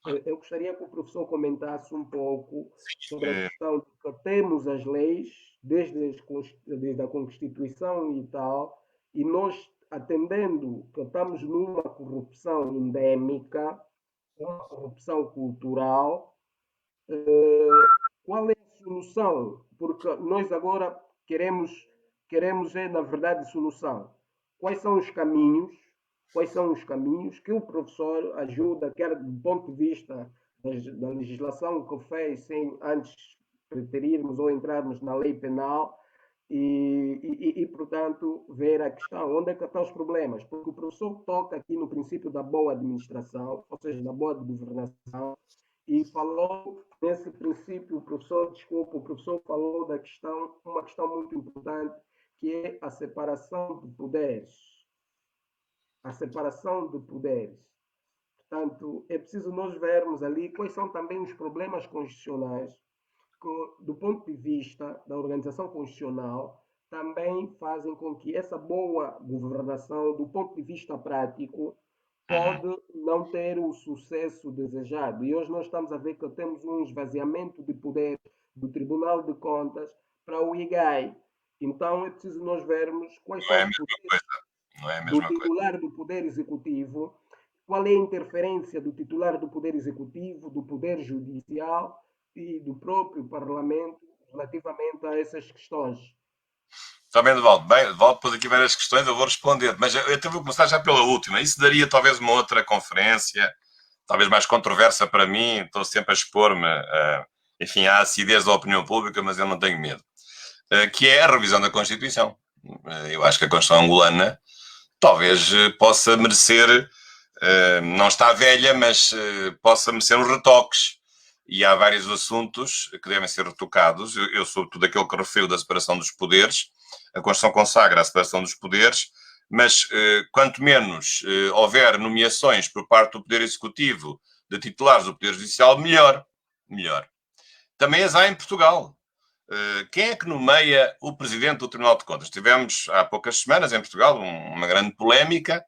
Claro. Eu gostaria que o professor comentasse um pouco sobre a Eh, questão de que temos as leis desde a Constituição e tal, e nós atendendo que estamos numa corrupção endémica, uma corrupção cultural, qual é a solução? Porque nós agora queremos queremos é, na verdade, solução. Quais são os caminhos? Quais são os caminhos que o professor ajuda, quer do ponto de vista da legislação que fez sem antes preterirmos ou entrarmos na lei penal portanto, ver a questão, onde é que estão os problemas? Porque o professor toca aqui no princípio da boa administração, ou seja, da boa governação, e falou nesse princípio, o professor falou da questão, uma questão muito importante, que é a separação de poderes. A separação de poderes. Portanto, é preciso nós vermos ali quais são também os problemas constitucionais que, do ponto de vista da organização constitucional, também fazem com que essa boa governação, do ponto de vista prático, pode não ter o sucesso desejado. E hoje nós estamos a ver que temos um esvaziamento de poder do Tribunal de Contas para o IGAI. Então é preciso nós vermos quais Não são é a os mesma poderes coisa. Não é a do mesma coisa. titular do Poder Executivo, qual é a interferência do titular do Poder Executivo, do Poder Judicial e do próprio Parlamento relativamente a essas questões. Está bem, Valdo. Bem, Valdo pôs aqui várias questões, eu vou responder. Mas eu até vou começar já pela última. Isso daria talvez uma outra conferência, talvez mais controversa para mim. Estou sempre a expor-me, enfim, à acidez da opinião pública, mas eu não tenho medo. Que é a revisão da Constituição. Eu acho que a Constituição angolana talvez possa merecer, não está velha, mas possa merecer uns retoques. E há vários assuntos que devem ser retocados. Eu sou tudo aquilo que refiro da separação dos poderes. A Constituição consagra a separação dos poderes, mas quanto menos houver nomeações por parte do Poder Executivo de titulares do Poder Judicial, melhor. Melhor. Também as há em Portugal. Quem é que nomeia o Presidente do Tribunal de Contas? Tivemos há poucas semanas em Portugal uma grande polémica,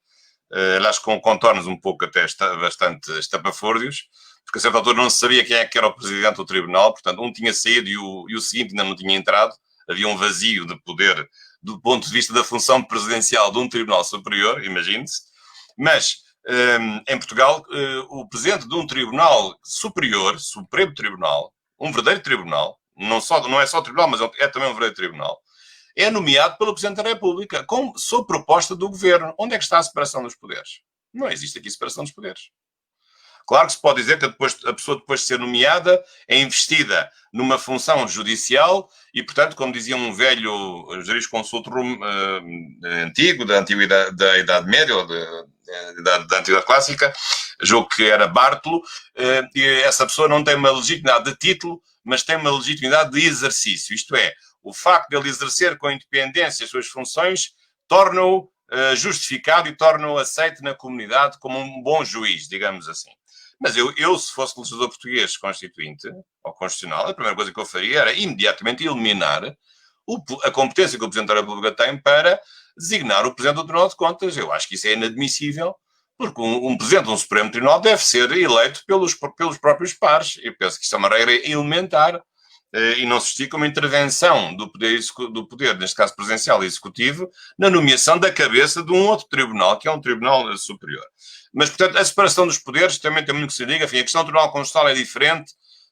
aliás com contornos um pouco até bastante estapafúrdios, porque a certa altura não se sabia quem é que era o Presidente do Tribunal, portanto um tinha saído e o seguinte ainda não tinha entrado, havia um vazio de poder do ponto de vista da função presidencial de um Tribunal Superior, imagine-se, mas em Portugal o Presidente de um Tribunal Superior, Supremo Tribunal, um verdadeiro tribunal, não é só tribunal, mas é também um verdadeiro tribunal, é nomeado pelo Presidente da República, sob proposta do Governo. Onde é que está a separação dos poderes? Não existe aqui separação dos poderes. Claro que se pode dizer que a pessoa, depois de ser nomeada, é investida numa função judicial e, portanto, como dizia um velho jurisconsulto antigo, da antiguidade, da Idade Média, ou da Antiguidade Clássica, julgo que era Bartolo, e essa pessoa não tem uma legitimidade de título, mas tem uma legitimidade de exercício. Isto é, o facto de ele exercer com independência as suas funções torna-o justificado e torna-o aceito na comunidade como um bom juiz, digamos assim. Mas eu, se fosse legislador português constituinte ou constitucional, a primeira coisa que eu faria era imediatamente eliminar a competência que o Presidente da República tem para designar o Presidente do Tribunal de Contas. Eu acho que isso é inadmissível, porque um Presidente de um Supremo Tribunal deve ser eleito pelos próprios pares. Eu penso que isso é uma regra elementar e não se justifica uma intervenção do poder, neste caso presidencial e executivo, na nomeação da cabeça de um outro tribunal, que é um tribunal superior. Mas, portanto, a separação dos poderes também tem muito que se diga. Enfim, a questão do Tribunal Constitucional é diferente.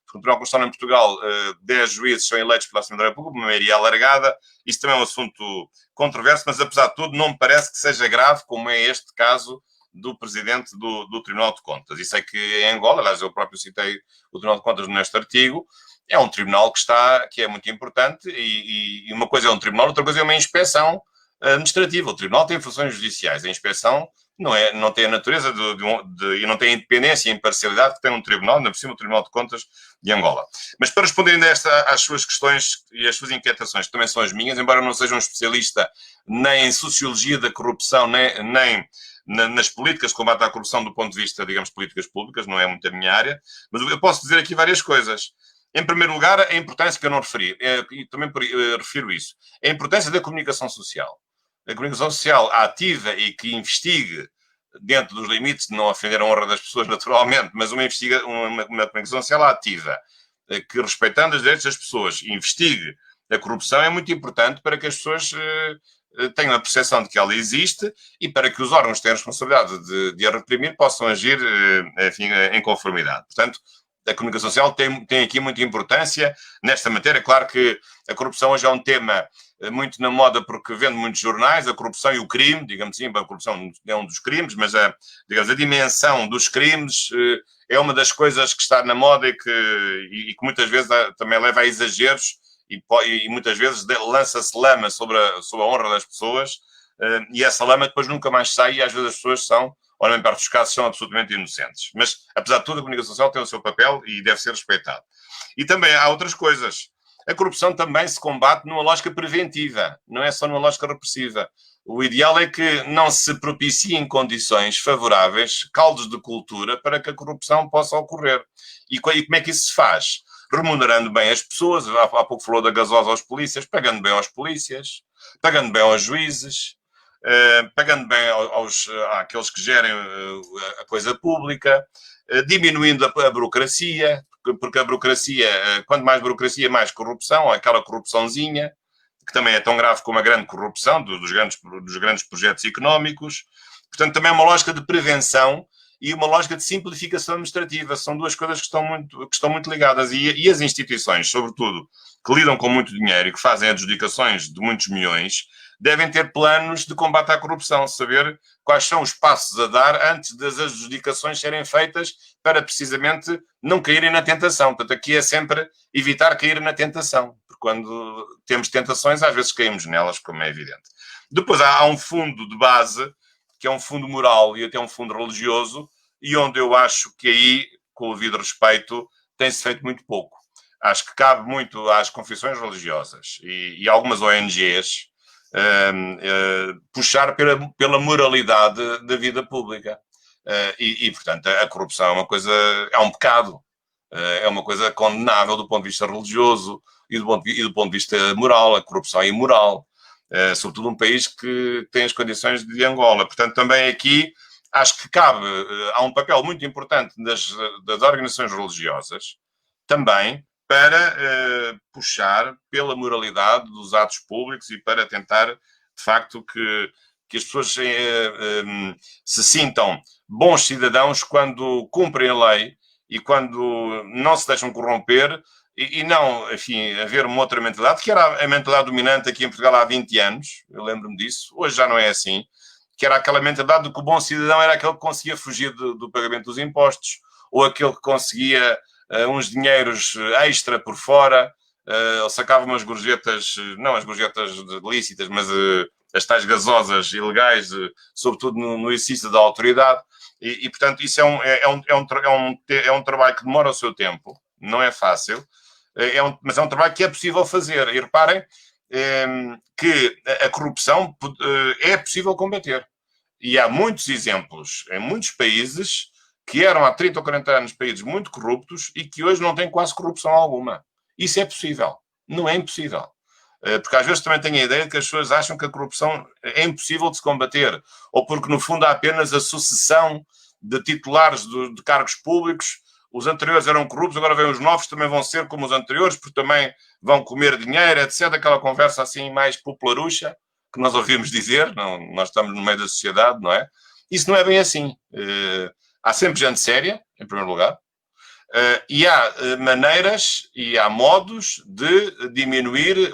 O Tribunal Constitucional em Portugal, 10 juízes são eleitos pela Assembleia da República, uma maioria alargada. Isso também é um assunto controverso, mas, apesar de tudo, não me parece que seja grave, como é este caso do Presidente do Tribunal de Contas. E sei que em Angola, aliás, eu próprio citei o Tribunal de Contas neste artigo, é um tribunal que é muito importante e uma coisa é um tribunal, outra coisa é uma inspeção administrativa. O tribunal tem funções judiciais. A inspeção não tem a natureza e não tem a independência e a imparcialidade que tem um tribunal, ainda por cima o Tribunal de Contas de Angola. Mas para responder ainda às suas questões e às suas inquietações, que também são as minhas, embora eu não seja um especialista nem em sociologia da corrupção, nem nas políticas de combate à corrupção do ponto de vista, digamos, políticas públicas, não é muito a minha área, mas eu posso dizer aqui várias coisas. Em primeiro lugar, a importância que eu não referi, e também refiro isso, a importância da comunicação social. A comunicação social ativa e que investigue, dentro dos limites de não ofender a honra das pessoas naturalmente, mas uma comunicação social ativa, que respeitando os direitos das pessoas, investigue a corrupção, é muito importante para que as pessoas tenham a percepção de que ela existe e para que os órgãos que têm a responsabilidade de a reprimir possam agir, enfim, em conformidade. Portanto, a comunicação social tem aqui muita importância nesta matéria. Claro que a corrupção hoje é um tema muito na moda porque vende muitos jornais, a corrupção e o crime, digamos assim, a corrupção é um dos crimes, mas digamos, a dimensão dos crimes é uma das coisas que está na moda e que muitas vezes também leva a exageros e muitas vezes lança-se lama sobre a honra das pessoas e essa lama depois nunca mais sai e às vezes as pessoas são, ou nem perto dos casos, são absolutamente inocentes. Mas, apesar de tudo, a comunicação social tem o seu papel e deve ser respeitado. E também há outras coisas. A corrupção também se combate numa lógica preventiva, não é só numa lógica repressiva. O ideal é que não se propiciem condições favoráveis, caldos de cultura, para que a corrupção possa ocorrer. E como é que isso se faz? Remunerando bem as pessoas, há pouco falou da gasosa aos polícias, pagando bem aos polícias, pagando bem aos juízes, pagando bem àqueles que gerem a coisa pública, diminuindo a burocracia, porque a burocracia, quanto mais burocracia, mais corrupção, aquela corrupçãozinha, que também é tão grave como a grande corrupção dos grandes projetos económicos. Portanto, também é uma lógica de prevenção e uma lógica de simplificação administrativa. São duas coisas que estão muito ligadas. E as instituições, sobretudo, que lidam com muito dinheiro e que fazem adjudicações de muitos milhões, devem ter planos de combate à corrupção, saber quais são os passos a dar antes das adjudicações serem feitas para precisamente não caírem na tentação. Portanto, aqui é sempre evitar cair na tentação, porque quando temos tentações, às vezes caímos nelas, como é evidente. Depois há um fundo de base, que é um fundo moral e até um fundo religioso, e onde eu acho que aí, com o devido respeito, tem-se feito muito pouco. Acho que cabe muito às confissões religiosas e algumas ONGs puxar pela moralidade da vida pública. Portanto, a corrupção é uma coisa, é um pecado, é uma coisa condenável do ponto de vista religioso e do ponto de vista moral. A corrupção é imoral, sobretudo um país que tem as condições de Angola. Portanto, também aqui acho que cabe, há um papel muito importante das organizações religiosas também para puxar pela moralidade dos atos públicos e para tentar, de facto, que as pessoas se sintam bons cidadãos quando cumprem a lei e quando não se deixam corromper e não, enfim, haver uma outra mentalidade, que era a mentalidade dominante aqui em Portugal há 20 anos, eu lembro-me disso, hoje já não é assim, que era aquela mentalidade de que o bom cidadão era aquele que conseguia fugir do pagamento dos impostos ou aquele que conseguia uns dinheiros extra por fora, ele sacava umas gorjetas, não as gorjetas lícitas, mas as tais gasosas ilegais, sobretudo no exercício da autoridade, e portanto isso é um trabalho que demora o seu tempo, não é fácil, mas é um trabalho que é possível fazer, e reparem que a corrupção é possível combater, e há muitos exemplos em muitos países que eram há 30 ou 40 anos países muito corruptos e que hoje não têm quase corrupção alguma. Isso é possível. Não é impossível. Porque às vezes também tenho a ideia de que as pessoas acham que a corrupção é impossível de se combater, ou porque no fundo há apenas a sucessão de titulares de cargos públicos. Os anteriores eram corruptos, agora vêm os novos, também vão ser como os anteriores, porque também vão comer dinheiro, etc. Aquela conversa assim mais popularucha, que nós ouvimos dizer, não, nós estamos no meio da sociedade, não é? Isso não é bem assim. Há sempre gente séria, em primeiro lugar, e há maneiras e há modos de diminuir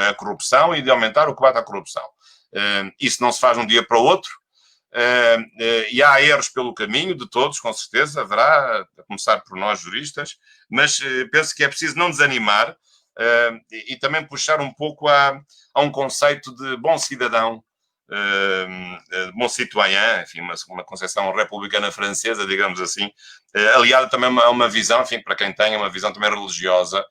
a corrupção e de aumentar o combate à corrupção. Isso não se faz de um dia para o outro, e há erros pelo caminho de todos, com certeza, haverá, a começar por nós juristas, mas penso que é preciso não desanimar e também puxar um pouco a um conceito de bom cidadão, bom citoyen, enfim, uma concepção republicana francesa, digamos assim, aliada também a uma visão, enfim, para quem tem uma visão também religiosa,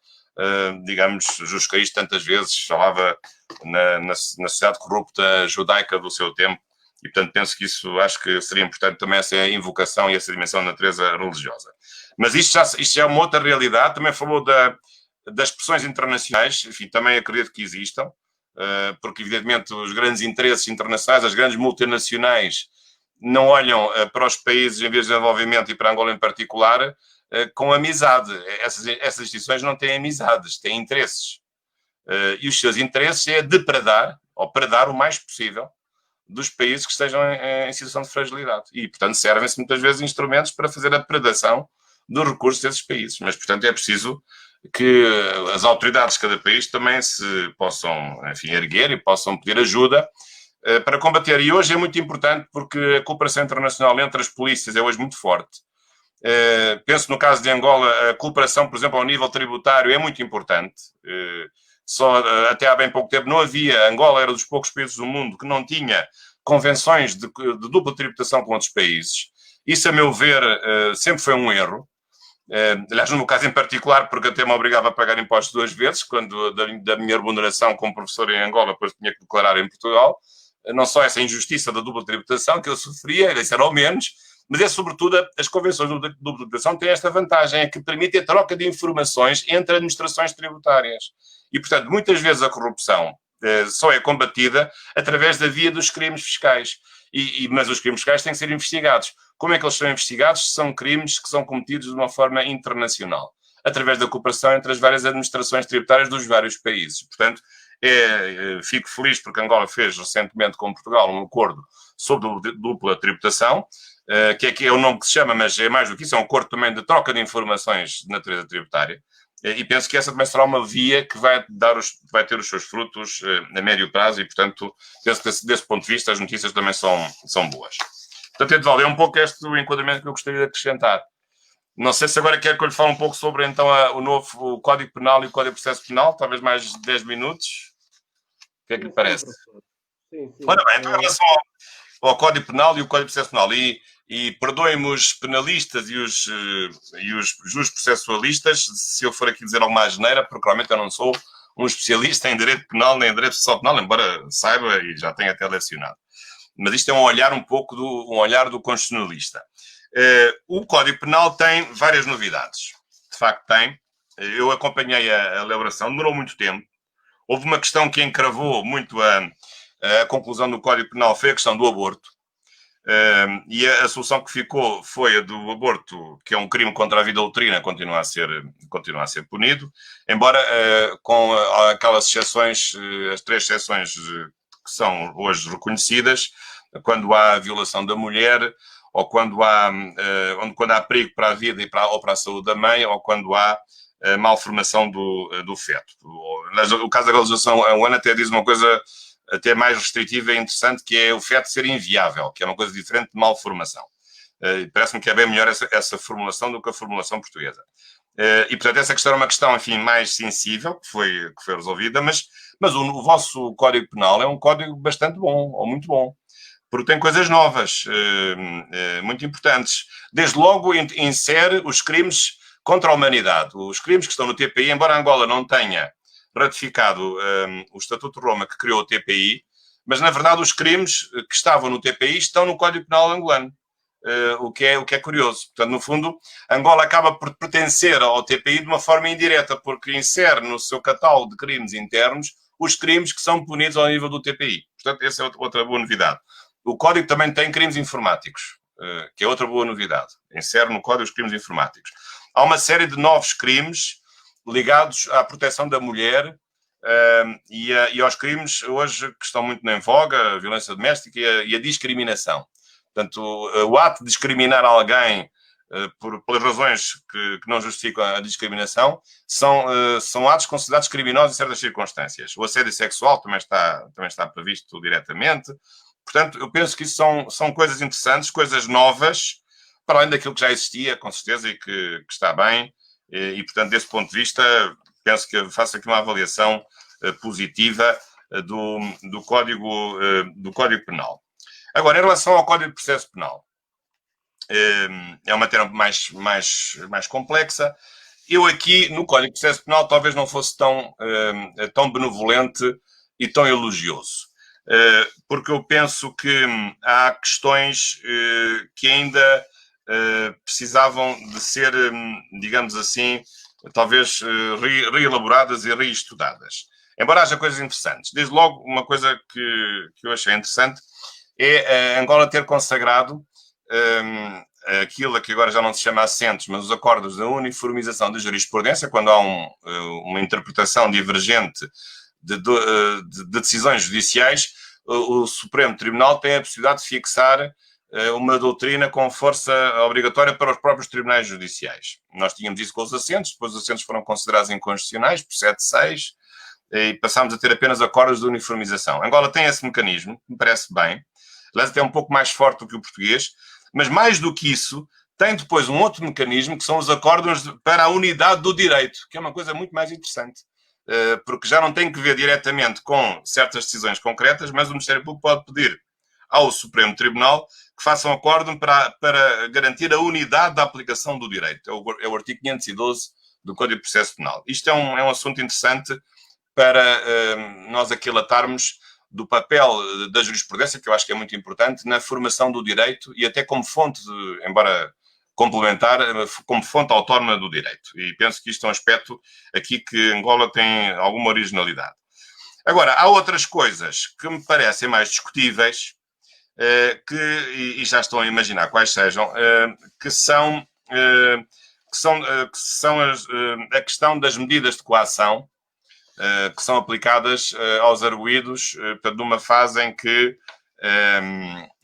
digamos, Jesus Cristo tantas vezes falava na sociedade corrupta judaica do seu tempo, e portanto penso que isso, acho que seria importante também essa invocação e essa dimensão de natureza religiosa. Mas isto já é uma outra realidade. Também falou das pressões internacionais, enfim, também acredito que existam, porque evidentemente os grandes interesses internacionais, as grandes multinacionais não olham para os países em vez de desenvolvimento e para Angola em particular com amizade. Essas instituições não têm amizades, têm interesses. E os seus interesses é depredar, ou predar o mais possível, dos países que estejam em situação de fragilidade. E, portanto, servem-se muitas vezes instrumentos para fazer a predação dos recursos desses países. Mas, portanto, é preciso que as autoridades de cada país também se possam, enfim, erguer e possam pedir ajuda para combater. E hoje é muito importante porque a cooperação internacional entre as polícias é hoje muito forte. Penso no caso de Angola, a cooperação, por exemplo, ao nível tributário é muito importante. Até há bem pouco tempo não havia, Angola era dos poucos países do mundo que não tinha convenções de dupla tributação com outros países. Isso, a meu ver, sempre foi um erro. Aliás, no meu caso em particular, porque até me obrigava a pagar impostos 2 vezes, quando da minha remuneração como professor em Angola, depois tinha que declarar em Portugal. Não só essa injustiça da dupla tributação que eu sofria, isso era ao menos, mas é sobretudo as convenções de dupla tributação têm esta vantagem, é que permitem a troca de informações entre administrações tributárias. E, portanto, muitas vezes a corrupção só é combatida através da via dos crimes fiscais. Mas os crimes fiscais têm que ser investigados. Como é que eles são investigados? São crimes que são cometidos de uma forma internacional, através da cooperação entre as várias administrações tributárias dos vários países. Portanto, fico feliz porque Angola fez recentemente com Portugal um acordo sobre dupla tributação, que é o nome que se chama, mas é mais do que isso, é um acordo também de troca de informações de natureza tributária. E penso que essa também será uma via que vai ter os seus frutos a médio prazo e, portanto, penso que desse ponto de vista as notícias também são boas. Portanto, Edvaldo, é um pouco este o enquadramento que eu gostaria de acrescentar. Não sei se agora quer que eu lhe fale um pouco sobre então o Código Penal e o Código de Processo Penal, talvez mais 10 minutos. O que é que lhe parece? Sim. Ora bem, então em relação ao Código Penal e o Código de Processo Penal, e perdoem-me os penalistas e os justos processualistas se eu for aqui dizer alguma asneira, porque realmente eu não sou um especialista em direito penal nem em direito processual penal, embora saiba e já tenha até lecionado. Mas isto é um olhar um olhar do constitucionalista. O Código Penal tem várias novidades. De facto tem. Eu acompanhei a elaboração, demorou muito tempo. Houve uma questão que encravou muito a conclusão do Código Penal, foi a questão do aborto. E a solução que ficou foi a do aborto, que é um crime contra a vida uterina, continua a ser punido, embora com aquelas exceções, as 3 exceções que são hoje reconhecidas, quando há violação da mulher, ou quando há perigo para a vida ou para a saúde da mãe, ou quando há malformação do feto. O caso da legislação, a UAN até diz uma coisa até mais restritiva e interessante, que é o feto ser inviável, que é uma coisa diferente de malformação. Parece-me que é bem melhor essa formulação do que a formulação portuguesa. E, portanto, essa questão é uma questão, enfim, mais sensível, que foi resolvida, mas o vosso Código Penal é um código bastante bom, ou muito bom, porque tem coisas novas, muito importantes. Desde logo, insere os crimes contra a humanidade. Os crimes que estão no TPI, embora Angola não tenha ratificado o Estatuto de Roma que criou o TPI, mas, na verdade, os crimes que estavam no TPI estão no Código Penal angolano, o que é curioso. Portanto, no fundo, Angola acaba por pertencer ao TPI de uma forma indireta, porque insere no seu catálogo de crimes internos os crimes que são punidos ao nível do TPI. Portanto, essa é outra boa novidade. O Código também tem crimes informáticos, que é outra boa novidade. Insere no Código os crimes informáticos. Há uma série de novos crimes ligados à proteção da mulher e aos crimes hoje que estão muito em voga, a violência doméstica e a discriminação. Portanto, o ato de discriminar alguém pelas razões que não justificam a discriminação são atos considerados criminosos em certas circunstâncias. O assédio sexual também está previsto diretamente. Portanto, eu penso que isso são coisas interessantes, coisas novas, para além daquilo que já existia, com certeza, e que está bem. E, portanto, desse ponto de vista, penso que faço aqui uma avaliação positiva do Código Penal. Agora, em relação ao Código de Processo Penal, é uma matéria mais complexa. Eu aqui, no Código de Processo Penal, talvez não fosse tão benevolente e tão elogioso. Porque eu penso que há questões que ainda precisavam de ser, digamos assim, talvez reelaboradas e reestudadas. Embora haja coisas interessantes. Desde logo, uma coisa que eu achei interessante é Angola ter consagrado aquilo que agora já não se chama assentos, mas os acordos da uniformização da jurisprudência, quando há uma interpretação divergente de decisões judiciais, o Supremo Tribunal tem a possibilidade de fixar uma doutrina com força obrigatória para os próprios tribunais judiciais. Nós tínhamos isso com os assentos, depois os assentos foram considerados inconstitucionais por 7-6 e passámos a ter apenas acordos de uniformização. Angola tem esse mecanismo, me parece bem, aliás até um pouco mais forte do que o português, mas mais do que isso, tem depois um outro mecanismo que são os acordos para a unidade do direito, que é uma coisa muito mais interessante, porque já não tem que ver diretamente com certas decisões concretas, mas o Ministério Público pode pedir ao Supremo Tribunal que faça um acórdão para garantir a unidade da aplicação do direito. É o artigo 512 do Código de Processo Penal. Isto é um assunto interessante para nós aquilatarmos do papel da jurisprudência, que eu acho que é muito importante, na formação do direito e até como fonte, embora complementar, como fonte autónoma do direito. E penso que isto é um aspecto aqui que Angola tem alguma originalidade. Agora, há outras coisas que me parecem mais discutíveis, e já estão a imaginar quais sejam, que são a questão das medidas de coação que são aplicadas aos arguidos, portanto, numa fase em que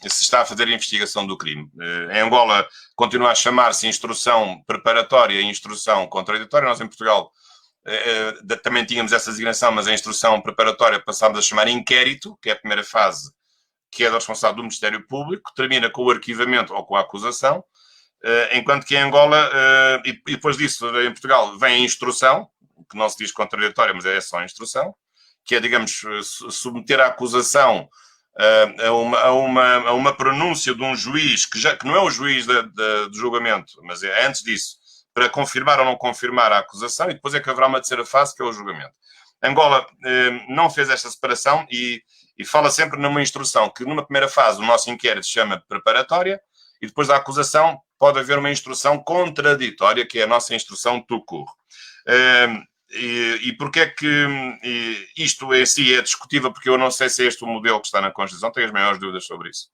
se está a fazer a investigação do crime. Em Angola continua a chamar-se instrução preparatória e instrução contraditória. Nós em Portugal também tínhamos essa designação, mas a instrução preparatória passámos a chamar inquérito, que é a primeira fase, que é da responsabilidade do Ministério Público, termina com o arquivamento ou com a acusação, enquanto que em Angola, e depois disso, em Portugal, vem a instrução, que não se diz contraditória, mas é só a instrução, que é, digamos, submeter a acusação a uma pronúncia de um juiz, que não é o juiz do julgamento, mas é antes disso, para confirmar ou não confirmar a acusação, e depois é que haverá uma terceira fase, que é o julgamento. Angola não fez esta separação e fala sempre numa instrução que, numa primeira fase, o nosso inquérito se chama preparatória, e depois da acusação pode haver uma instrução contraditória, que é a nossa instrução tout court. E porquê é que isto em si é discutível? Porque eu não sei se é este o modelo que está na Constituição, tenho as maiores dúvidas sobre isso.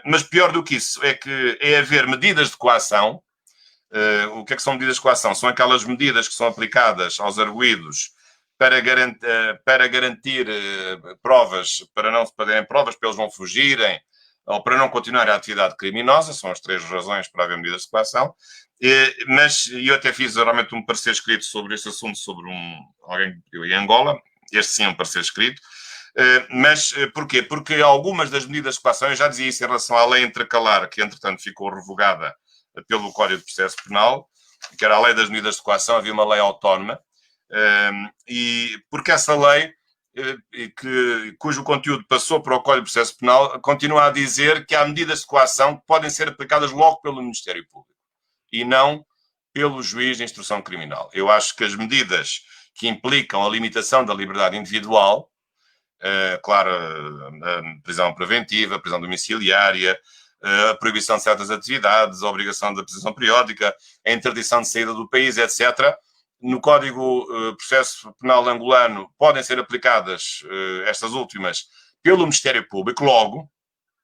Mas pior do que isso é que é haver medidas de coação. O que é que são medidas de coação? São aquelas medidas que são aplicadas aos arguidos para garantir provas, para não se perderem provas, para eles não fugirem ou para não continuarem a atividade criminosa. São as 3 razões para haver medidas de coação. Mas eu até fiz realmente um parecer escrito sobre este assunto, sobre alguém que viveu em Angola. Este sim é um parecer escrito. Mas porquê? Porque algumas das medidas de coação, eu já dizia isso em relação à lei intercalar, que entretanto ficou revogada pelo Código de Processo Penal, que era a lei das medidas de coação, havia uma lei autónoma, e porque essa lei, cujo conteúdo passou para o Código de Processo Penal, continua a dizer que há medidas de coação que podem ser aplicadas logo pelo Ministério Público e não pelo juiz de instrução criminal. Eu acho que as medidas que implicam a limitação da liberdade individual, claro, a prisão preventiva, a prisão domiciliária, a proibição de certas atividades, a obrigação da prisão periódica, a interdição de saída do país, etc., no Código de Processo Penal angolano podem ser aplicadas estas últimas pelo Ministério Público, logo,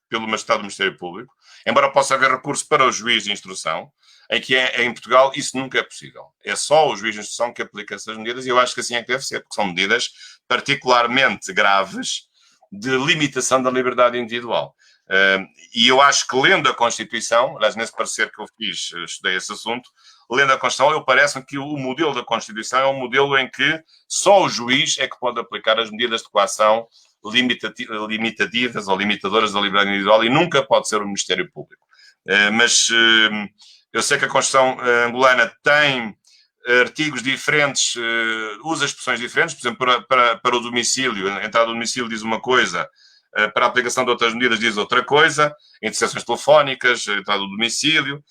pelo magistrado do Ministério Público, embora possa haver recurso para o juiz de instrução, em Portugal isso nunca é possível. É só o juiz de instrução que aplica essas medidas e eu acho que assim é que deve ser, porque são medidas particularmente graves de limitação da liberdade individual. E eu acho que, lendo a Constituição, aliás, nesse parecer que eu fiz, estudei esse assunto, lendo a Constituição, eu parece-me que o modelo da Constituição é um modelo em que só o juiz é que pode aplicar as medidas de coação limitativas ou limitadoras da liberdade individual e nunca pode ser o Ministério Público. Mas eu sei que a Constituição angolana tem artigos diferentes, usa expressões diferentes, por exemplo, para o domicílio, a entrada do domicílio diz uma coisa, para a aplicação de outras medidas diz outra coisa, interseções telefónicas, entrada do domicílio,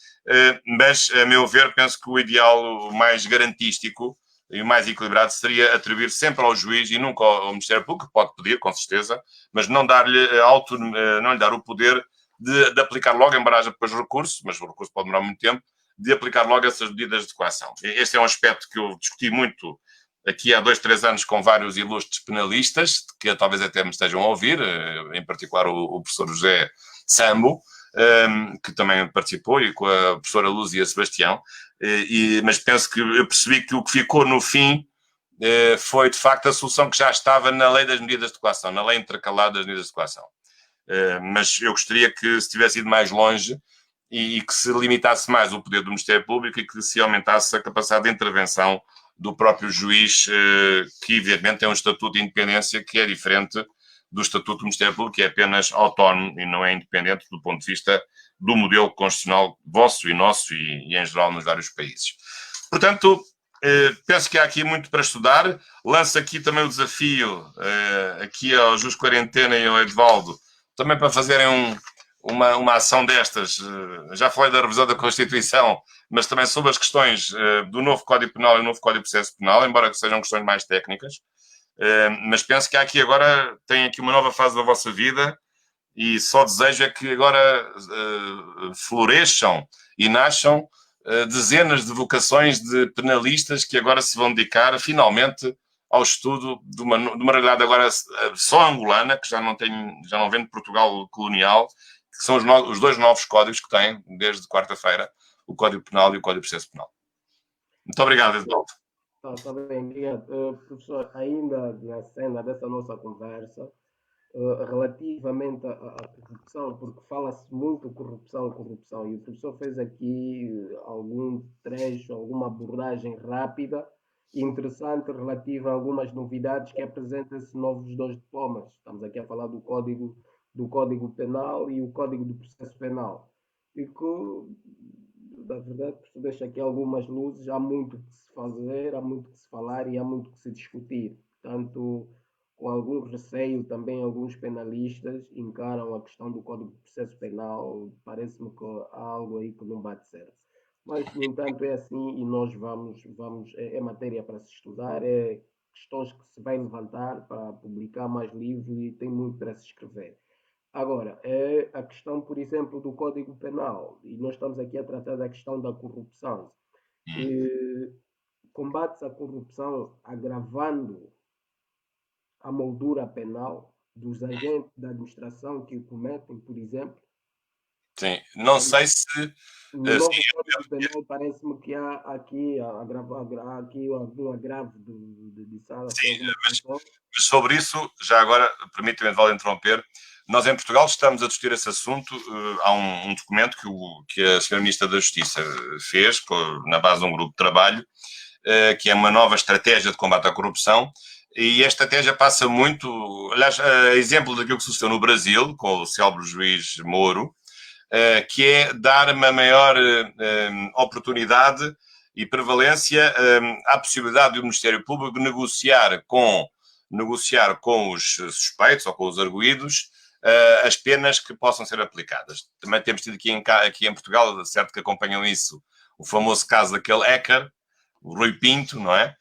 mas, a meu ver, penso que o ideal mais garantístico e o mais equilibrado seria atribuir sempre ao juiz e nunca ao Ministério Público, que pode pedir, com certeza, mas não não lhe dar o poder de aplicar logo, embora haja depois recurso, mas o recurso pode demorar muito tempo, de aplicar logo essas medidas de coação. Este é um aspecto que eu discuti muito aqui há 2, 3 anos com vários ilustres penalistas, que talvez até me estejam a ouvir, em particular o professor José Sambo, que também participou, e com a professora Lúcia Sebastião, mas penso que eu percebi que o que ficou no fim foi, de facto, a solução que já estava na lei das medidas de coação, na lei intercalada das medidas de coação. Mas eu gostaria que se tivesse ido mais longe e que se limitasse mais o poder do Ministério Público e que se aumentasse a capacidade de intervenção do próprio juiz, que evidentemente tem um estatuto de independência que é diferente do estatuto do Ministério Público, que é apenas autónomo e não é independente do ponto de vista do modelo constitucional vosso e nosso e em geral nos vários países. Portanto, penso que há aqui muito para estudar. Lanço aqui também o desafio aqui ao Jus Quarentena e ao Edvaldo, também para fazerem uma ação destas. Já falei da revisão da Constituição, mas também sobre as questões do novo Código Penal e do novo Código de Processo Penal, embora sejam questões mais técnicas. Mas penso que há aqui agora, tem aqui uma nova fase da vossa vida e só desejo é que agora floresçam e nasçam dezenas de vocações de penalistas que agora se vão dedicar finalmente ao estudo de uma realidade agora só angolana, que já não vem de Portugal colonial, que são os dois novos códigos que têm desde quarta-feira, o Código Penal e o Código de Processo Penal. Muito obrigado, Edvaldo. Está bem, obrigado. Professor, ainda na cena dessa nossa conversa, relativamente à corrupção, porque fala-se muito corrupção, corrupção, e o professor fez aqui algum trecho, alguma abordagem rápida e interessante relativa a algumas novidades que apresentam-se novos dois diplomas. Estamos aqui a falar do Código Penal e o Código do Processo Penal. E que, na verdade, deixa aqui algumas luzes, há muito que se fazer, há muito que se falar e há muito que se discutir. Portanto, com algum receio também alguns penalistas encaram a questão do Código de Processo Penal, parece-me que há algo aí que não bate certo. Mas, no entanto, é assim e nós vamos é matéria para se estudar, é questões que se vai levantar para publicar mais livros e tem muito para se escrever. Agora, é a questão, por exemplo, do Código Penal, e nós estamos aqui a tratar da questão da corrupção. Combate-se a corrupção agravando a moldura penal dos agentes da administração que o cometem, por exemplo. Sim, não sei se... No novo Código Penal parece-me que há aqui algum agravo de sala. Sim, mas sobre isso, já agora, permita-me, Edvaldo, interromper. Nós, em Portugal, estamos a discutir esse assunto. Há um documento que a Sra. Ministra da Justiça fez, na base de um grupo de trabalho, que é uma nova estratégia de combate à corrupção. E a estratégia passa muito, aliás, exemplo daquilo que sucedeu no Brasil, com o célebre juiz Moro, que é dar uma maior oportunidade e prevalência à possibilidade do Ministério Público negociar com os suspeitos ou com os arguidos as penas que possam ser aplicadas. Também temos tido aqui em Portugal, certo que acompanham isso, o famoso caso daquele hacker, o Rui Pinto, não é?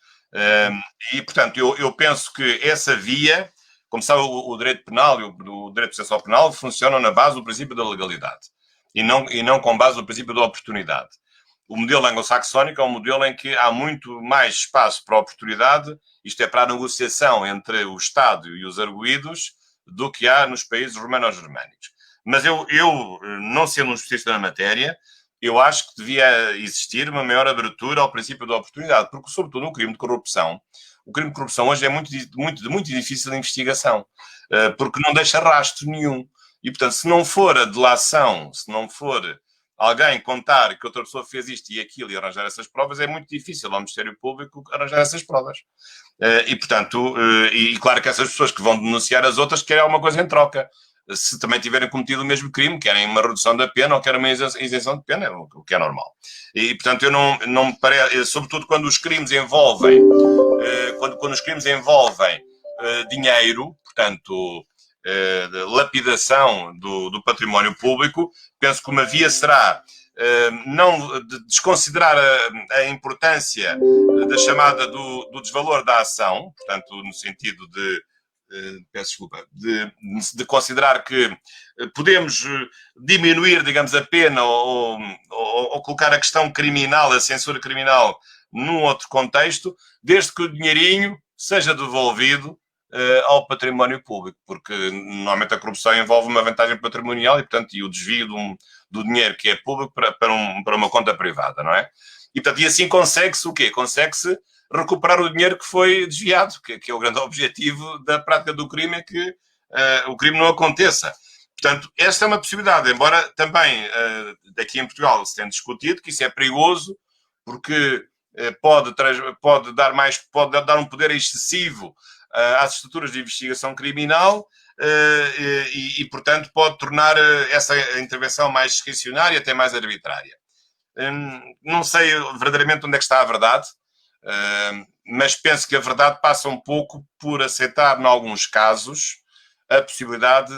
E, portanto, eu penso que essa via, como sabe, o direito penal e o direito processual penal funcionam na base do princípio da legalidade e não com base no princípio da oportunidade. O modelo anglo-saxónico é um modelo em que há muito mais espaço para a oportunidade, isto é, para a negociação entre o Estado e os arguidos, do que há nos países romano-germânicos. Mas eu, não sendo um especialista na matéria, eu acho que devia existir uma maior abertura ao princípio da oportunidade, porque, sobretudo, o crime de corrupção hoje é muito difícil de investigação, porque não deixa rastro nenhum. E, portanto, se não for a delação, se não for alguém contar que outra pessoa fez isto e aquilo e arranjar essas provas, é muito difícil ao Ministério Público arranjar essas provas. E, portanto, e claro que essas pessoas que vão denunciar as outras querem alguma coisa em troca. Se também tiverem cometido o mesmo crime, querem uma redução da pena ou querem uma isenção de pena, o que é normal. E, portanto, eu não me parece, sobretudo quando os crimes envolvem, quando os crimes envolvem dinheiro, portanto, lapidação do património público, penso que uma via será não desconsiderar a importância da chamada do desvalor da ação, portanto, no sentido de peço desculpa, de considerar que podemos diminuir, digamos, a pena ou colocar a questão criminal, a censura criminal, num outro contexto, desde que o dinheirinho seja devolvido ao património público, porque normalmente a corrupção envolve uma vantagem patrimonial e, portanto, o desvio do dinheiro que é público para uma conta privada, não é? E, portanto, e assim consegue-se o quê? Consegue-se recuperar o dinheiro que foi desviado, que é o grande objetivo da prática do crime, é que o crime não aconteça. Portanto, esta é uma possibilidade, embora também aqui em Portugal se tenha discutido que isso é perigoso, porque pode dar um poder excessivo às estruturas de investigação criminal portanto, pode tornar essa intervenção mais discricionária, até mais arbitrária. Não sei verdadeiramente onde é que está a verdade, mas penso que a verdade passa um pouco por aceitar, em alguns casos, a possibilidade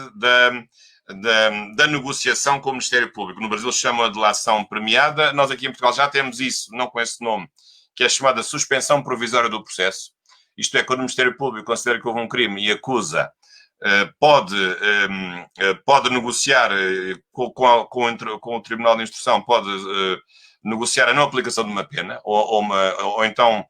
da negociação com o Ministério Público. No Brasil chamam a delação premiada. Nós aqui em Portugal já temos isso, não com esse nome, que é chamada suspensão provisória do processo. Isto é, quando o Ministério Público considera que houve um crime e acusa, pode negociar com o Tribunal de Instrução, pode negociar a não aplicação de uma pena, ou então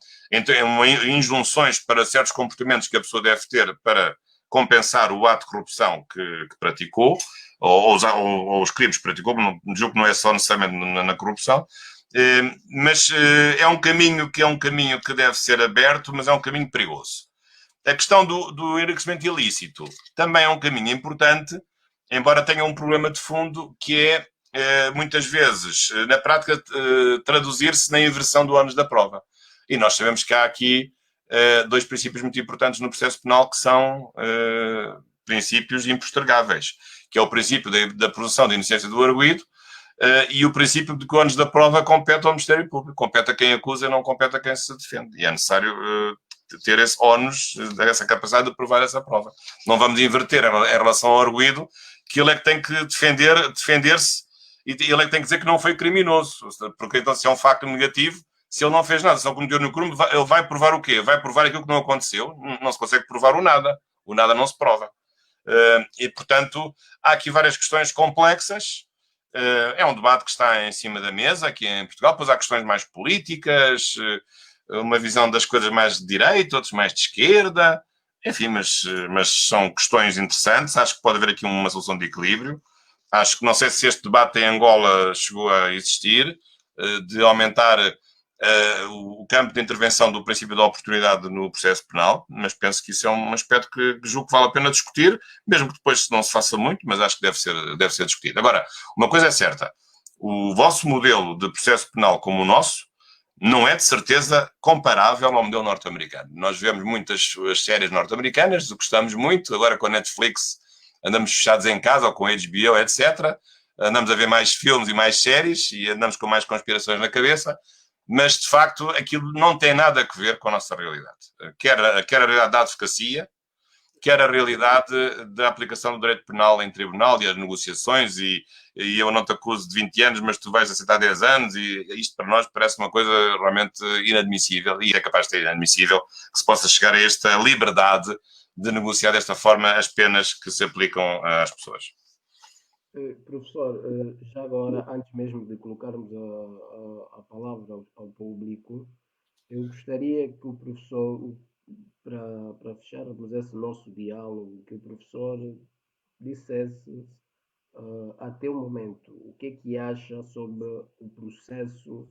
injunções para certos comportamentos que a pessoa deve ter para compensar o ato de corrupção que praticou, ou os crimes que praticou, não julgo que não é só necessariamente na corrupção, mas é um caminho que deve ser aberto, mas é um caminho perigoso. A questão do enriquecimento ilícito também é um caminho importante, embora tenha um problema de fundo, que é, muitas vezes, na prática, traduzir-se na inversão do ónus da prova. E nós sabemos que há aqui dois princípios muito importantes no processo penal que são princípios impostergáveis, que é o princípio da presunção de inocência do arguido e o princípio de que o ónus da prova compete ao Ministério Público, compete a quem acusa e não compete a quem se defende. E é necessário ter esse ónus, essa capacidade de provar essa prova. Não vamos inverter em relação ao arguido, que ele é que tem que defender-se e ele é que tem que dizer que não foi criminoso, porque então se é um facto negativo, se ele não fez nada, se não cometeu no crime, ele vai provar o quê? Vai provar aquilo que não aconteceu? Não se consegue provar o nada não se prova. E, portanto, há aqui várias questões complexas. É um debate que está em cima da mesa aqui em Portugal, depois há questões mais políticas, uma visão das coisas mais de direita, outros mais de esquerda, enfim, mas são questões interessantes. Acho que pode haver aqui uma solução de equilíbrio. Acho que, não sei se este debate em Angola chegou a existir, de aumentar o campo de intervenção do princípio da oportunidade no processo penal, mas penso que isso é um aspecto que julgo que vale a pena discutir, mesmo que depois não se faça muito, mas acho que deve ser discutido. Agora, uma coisa é certa, o vosso modelo de processo penal como o nosso não é de certeza comparável ao modelo norte-americano. Nós vemos muitas as séries norte-americanas, gostamos muito, agora com a Netflix andamos fechados em casa, ou com a HBO, etc., andamos a ver mais filmes e mais séries, e andamos com mais conspirações na cabeça, mas, de facto, aquilo não tem nada a ver com a nossa realidade. Quer a realidade da advocacia, quer a realidade da aplicação do direito penal em tribunal e as negociações, e eu não te acuso de 20 anos, mas tu vais aceitar 10 anos, e isto para nós parece uma coisa realmente inadmissível, e é capaz de ser inadmissível que se possa chegar a esta liberdade de negociar desta forma as penas que se aplicam às pessoas. Professor, já agora, antes mesmo de colocarmos a palavra ao público, eu gostaria que o professor, para fecharmos esse nosso diálogo, que o professor dissesse até o momento o que é que acha sobre o processo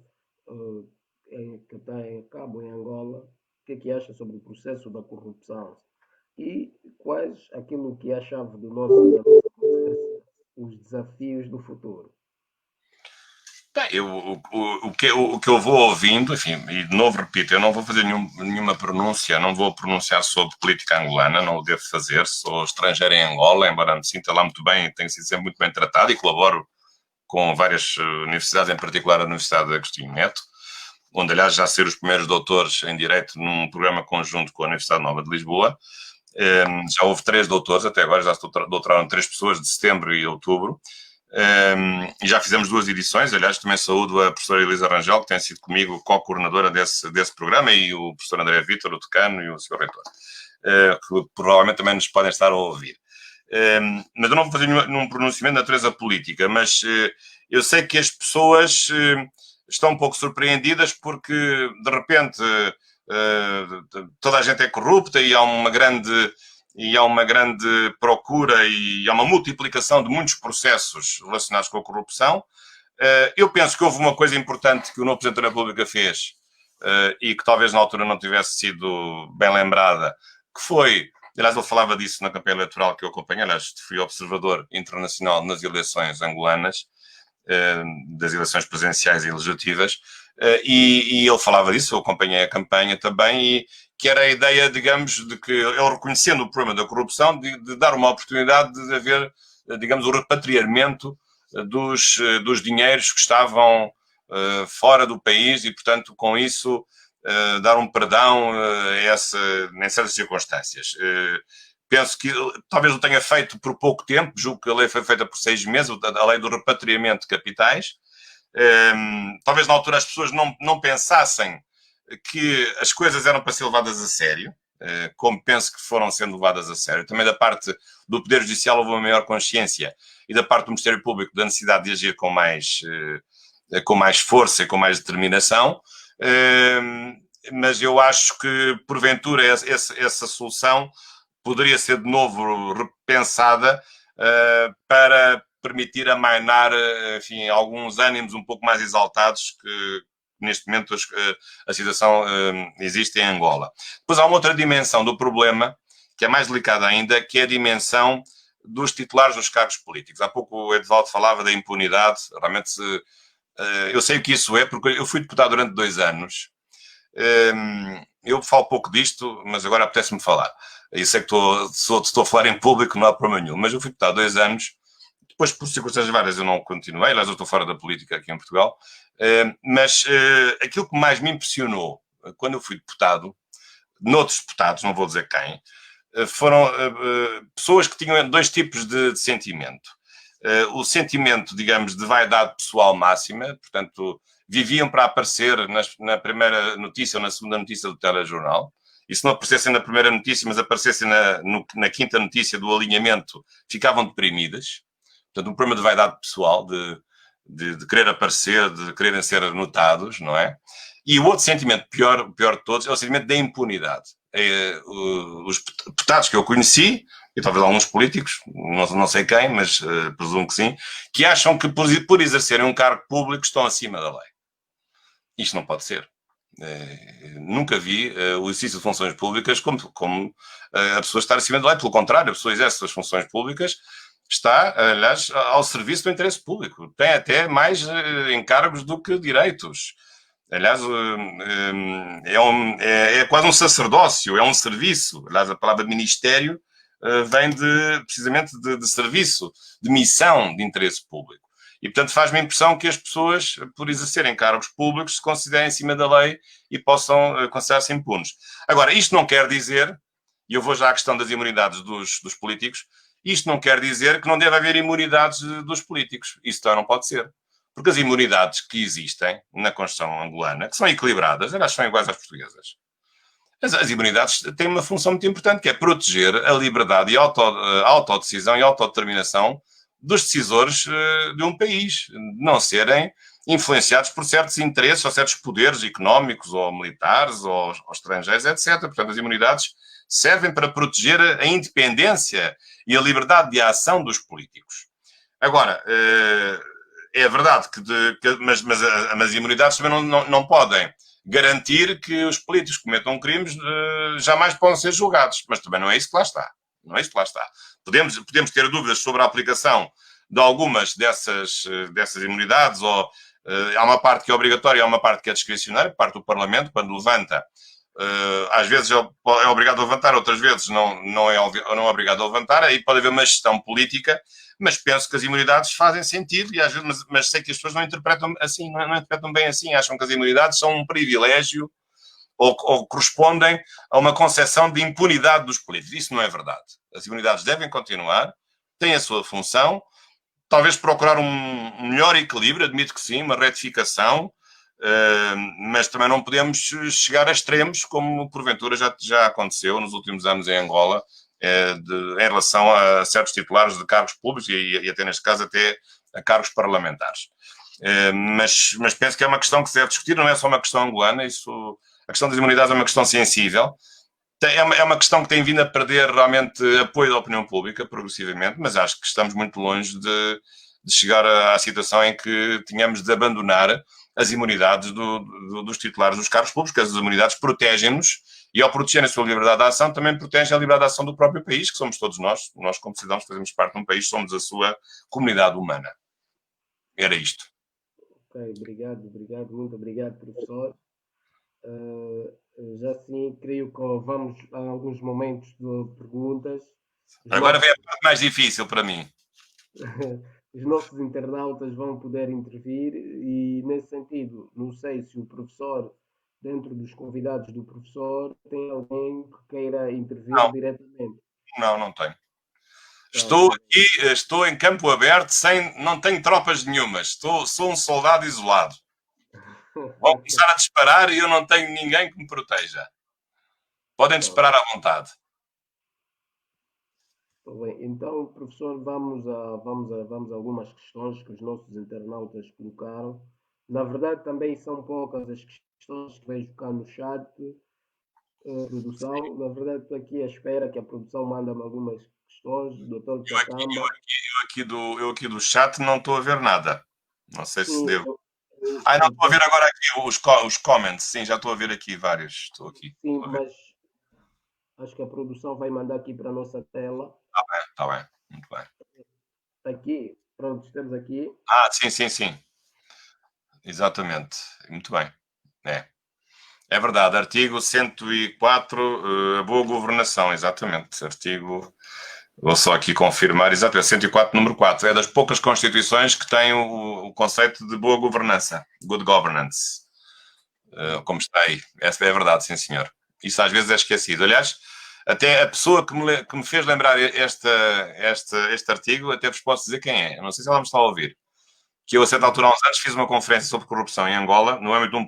que está em cabo em Angola, o que é que acha sobre o processo da corrupção e quais aquilo que é a chave da nossa conversa, os desafios do futuro. Bem, o que eu vou ouvindo, enfim, e de novo repito, eu não vou fazer nenhuma pronúncia, não vou pronunciar sobre política angolana, não o devo fazer, sou estrangeiro em Angola, embora me sinta lá muito bem, tenho sido sempre muito bem tratado e colaboro com várias universidades, em particular a Universidade de Agostinho Neto, onde, aliás, já ser os primeiros doutores em Direito num programa conjunto com a Universidade Nova de Lisboa. Já houve 3 doutores, até agora já se doutoraram 3 pessoas de setembro e outubro. E já fizemos 2 edições, aliás, também saúdo a professora Elisa Rangel, que tem sido comigo co-coordenadora desse programa, e o professor André Vítor, o decano, e o senhor reitor, que provavelmente também nos podem estar a ouvir. Mas eu não vou fazer nenhum pronunciamento de natureza política, mas eu sei que as pessoas estão um pouco surpreendidas porque, de repente, toda a gente é corrupta e há uma grande procura e há uma multiplicação de muitos processos relacionados com a corrupção. Eu penso que houve uma coisa importante que o novo Presidente da República fez e que talvez na altura não tivesse sido bem lembrada, que foi Aliás, ele falava disso na campanha eleitoral que eu acompanhei. Aliás, fui observador internacional nas eleições angolanas, das eleições presidenciais e legislativas, e ele falava disso, eu acompanhei a campanha também, e que era a ideia, digamos, de que ele, reconhecendo o problema da corrupção, de dar uma oportunidade de haver, digamos, o repatriamento dos dinheiros que estavam fora do país e, portanto, com isso, dar um perdão em certas circunstâncias. Penso que talvez o tenha feito por pouco tempo, julgo que a lei foi feita por 6 meses, a lei do repatriamento de capitais. Talvez na altura as pessoas não pensassem que as coisas eram para ser levadas a sério, como penso que foram sendo levadas a sério. Também da parte do Poder Judicial houve uma maior consciência e da parte do Ministério Público da necessidade de agir com mais força e com mais determinação. Mas eu acho que, porventura, essa solução poderia ser de novo repensada para permitir amainar, enfim, alguns ânimos um pouco mais exaltados que neste momento a situação existe em Angola. Depois há uma outra dimensão do problema, que é mais delicada ainda, que é a dimensão dos titulares dos cargos políticos. Há pouco o Edvaldo falava da impunidade. Realmente, eu sei o que isso é, porque eu fui deputado durante 2 anos. Eu falo pouco disto, mas agora apetece-me falar. Eu sei que estou a falar em público, não há problema nenhum, mas eu fui deputado 2 anos. Depois, por circunstâncias várias, eu não continuei. Aliás, eu estou fora da política aqui em Portugal. Mas aquilo que mais me impressionou quando eu fui deputado, noutros deputados, não vou dizer quem, foram pessoas que tinham 2 tipos de sentimento. O sentimento, digamos, de vaidade pessoal máxima, portanto, viviam para aparecer na primeira notícia ou na segunda notícia do telejornal. E se não aparecessem na primeira notícia, mas aparecessem na quinta notícia do alinhamento, ficavam deprimidas. Portanto, um problema de vaidade pessoal, de querer aparecer, de quererem ser notados, não é? E o outro sentimento, o pior de todos, é o sentimento da impunidade. Os deputados que eu conheci, e talvez alguns políticos, não sei quem, mas presumo que sim, que acham que por exercerem um cargo público estão acima da lei. Isto não pode ser. Nunca vi o exercício de funções públicas como a pessoa estar acima da lei. Pelo contrário, a pessoa exerce as funções públicas, está, aliás, ao serviço do interesse público. Tem até mais encargos do que direitos. Aliás, é quase um sacerdócio, é um serviço. Aliás, a palavra ministério vem precisamente de serviço, de missão de interesse público. E, portanto, faz-me a impressão que as pessoas, por exercerem cargos públicos, se considerem acima da lei e possam considerar-se impunes. Agora, isto não quer dizer, e eu vou já à questão das imunidades dos políticos, isto não quer dizer que não deve haver imunidades dos políticos. Isso também não pode ser. Porque as imunidades que existem na Constituição angolana, que são equilibradas, elas são iguais às portuguesas. As imunidades têm uma função muito importante, que é proteger a liberdade e a autodecisão e a autodeterminação dos decisores de um país, não serem influenciados por certos interesses ou certos poderes económicos ou militares ou estrangeiros, etc. Portanto, as imunidades servem para proteger a independência e a liberdade de ação dos políticos. Agora, é verdade mas as imunidades também não podem garantir que os políticos que cometam crimes jamais possam ser julgados. Mas também não é isso que lá está. Não é isso que lá está. Podemos ter dúvidas sobre a aplicação de algumas dessas imunidades, ou há uma parte que é obrigatória e há uma parte que é discricionária, parte do Parlamento, quando levanta. Às vezes é obrigado a levantar, outras vezes não é obrigado a levantar. Aí pode haver uma gestão política, mas penso que as imunidades fazem sentido, e às vezes, mas sei que as pessoas não interpretam assim, não interpretam bem assim, acham que as imunidades são um privilégio ou correspondem a uma concepção de impunidade dos políticos. Isso não é verdade. As imunidades devem continuar, têm a sua função, talvez procurar um melhor equilíbrio, admito que sim, uma retificação, mas também não podemos chegar a extremos, como porventura já aconteceu nos últimos anos em Angola, em relação a certos titulares de cargos públicos e até neste caso até a cargos parlamentares. Mas penso que é uma questão que se deve discutir, não é só uma questão angolana, a questão das imunidades é uma questão sensível, é uma questão que tem vindo a perder realmente apoio da opinião pública progressivamente, mas acho que estamos muito longe de chegar à situação em que tínhamos de abandonar as imunidades dos titulares dos cargos públicos, porque as imunidades protegem-nos E ao proteger a sua liberdade de ação, também protege a liberdade de ação do próprio país, que somos todos nós. Nós, como cidadãos, fazemos parte de um país, somos a sua comunidade humana. Era isto. Ok, obrigado, muito obrigado, professor. Já sim, creio que vamos a alguns momentos de perguntas. Agora vem a parte mais difícil para mim. Os nossos internautas vão poder intervir e, nesse sentido, não sei se o professor, dentro dos convidados do professor, tem alguém que queira intervir Não. diretamente. Não tenho. Estou em campo aberto, não tenho tropas nenhumas. Sou um soldado isolado. Vão começar a disparar e eu não tenho ninguém que me proteja. Podem disparar à vontade. Bem, então, professor, vamos a algumas questões que os nossos internautas colocaram. Na verdade, também são poucas as questões que vejo cá no chat, produção. Na verdade, estou aqui à espera que a produção mande-me algumas questões. Doutor Chacamba. Eu aqui do chat não estou a ver nada. Não sei se Sim, devo. Não, estou a ver agora aqui os comments. Sim, já estou a ver aqui vários. Estou aqui. Sim, mas acho que a produção vai mandar aqui para a nossa tela. Está bem. Muito bem. Está aqui. Pronto, estamos aqui. Sim. Exatamente. Muito bem. É verdade. Artigo 104, a boa governação. Exatamente. Artigo... Vou só aqui confirmar, exatamente, 104, número 4. É das poucas constituições que têm o conceito de boa governança, good governance, como está aí. Essa é a verdade, sim senhor. Isso às vezes é esquecido. Aliás, até a pessoa que me fez lembrar este artigo, até vos posso dizer quem é. Eu não sei se ela me está a ouvir. Que eu, a certa altura, há uns anos, fiz uma conferência sobre corrupção em Angola, no âmbito de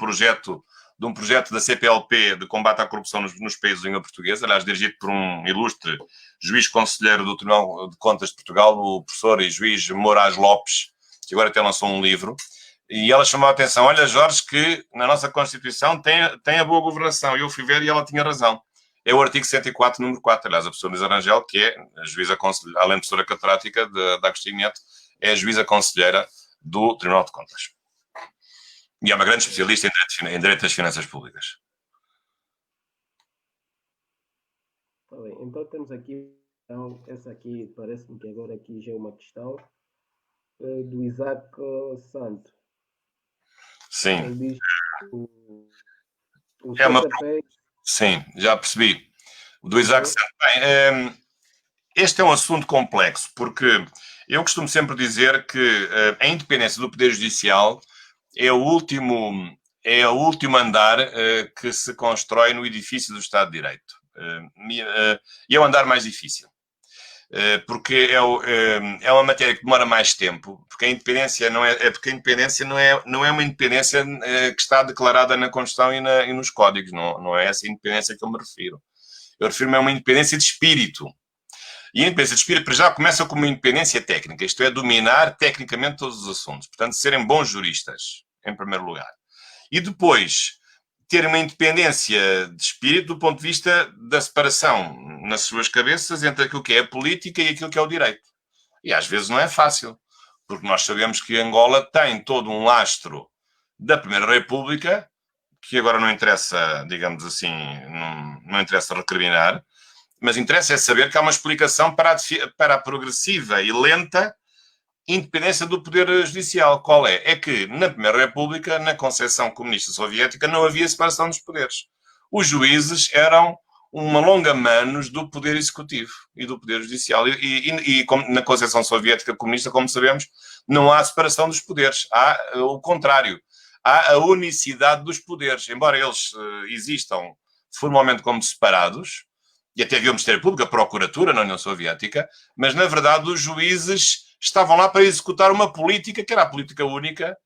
um projeto da CPLP de combate à corrupção nos países de língua portuguesa, aliás, dirigido por um ilustre juiz conselheiro do Tribunal de Contas de Portugal, o professor e juiz Moraes Lopes, que agora até lançou um livro, e ela chamou a atenção, olha, Jorge, que na nossa Constituição tem a boa governação. E eu fui ver e ela tinha razão. É o artigo 104, número 4. Aliás, a professora Luísa Rangel, que é a juíza conselheira, além de professora catedrática da Agostinho Neto, é a juíza conselheira do Tribunal de Contas. E é uma grande especialista em direito das finanças públicas. Tá bem. Então temos aqui, então, essa aqui parece-me que agora aqui já é uma questão do Isaac Santo. Sim. Ele diz o É uma... CTP... Sim, já percebi. O do Isaac Santo. Bem, este é um assunto complexo, porque eu costumo sempre dizer que a independência do Poder Judicial é o último andar que se constrói no edifício do Estado de Direito. E é o andar mais difícil. Porque é uma matéria que demora mais tempo, porque a independência não é uma independência que está declarada na Constituição e nos códigos. Não é essa independência que eu me refiro. Eu refiro-me a uma independência de espírito. E a independência de espírito, para já, começa com uma independência técnica, isto é, dominar tecnicamente todos os assuntos. Portanto, serem bons juristas, em primeiro lugar. E depois, ter uma independência de espírito do ponto de vista da separação nas suas cabeças entre aquilo que é a política e aquilo que é o direito. E às vezes não é fácil, porque nós sabemos que Angola tem todo um lastro da Primeira República, que agora não interessa, digamos assim, não interessa recriminar, mas interessa é saber que há uma explicação para a progressiva e lenta independência do Poder Judicial. Qual é? É que na Primeira República, na concepção comunista soviética, não havia separação dos poderes. Os juízes eram uma longa-manos do Poder Executivo e do Poder Judicial. E na concepção soviética comunista, como sabemos, não há separação dos poderes. Há o contrário. Há a unicidade dos poderes. Embora eles existam formalmente como separados, e até havia o Ministério Público, a Procuratura na União Soviética, mas, na verdade, os juízes estavam lá para executar uma política que era a política única,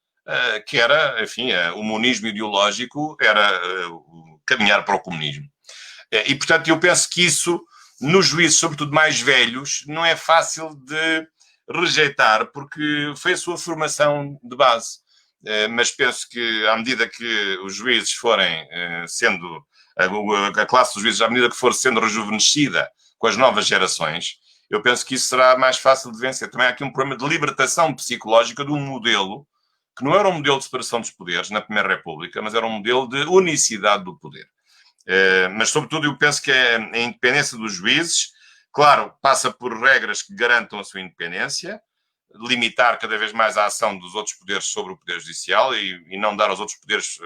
que era, enfim, o monismo ideológico, era caminhar para o comunismo. E, portanto, eu penso que isso, nos juízes, sobretudo mais velhos, não é fácil de rejeitar, porque foi a sua formação de base. Mas penso que, à medida que os juízes forem sendo... a classe dos juízes, à medida que for sendo rejuvenescida com as novas gerações, eu penso que isso será mais fácil de vencer. Também há aqui um problema de libertação psicológica de um modelo que não era um modelo de separação dos poderes na Primeira República, mas era um modelo de unicidade do poder. Mas, sobretudo, eu penso que a independência dos juízes, claro, passa por regras que garantam a sua independência, limitar cada vez mais a ação dos outros poderes sobre o poder judicial e não dar aos outros poderes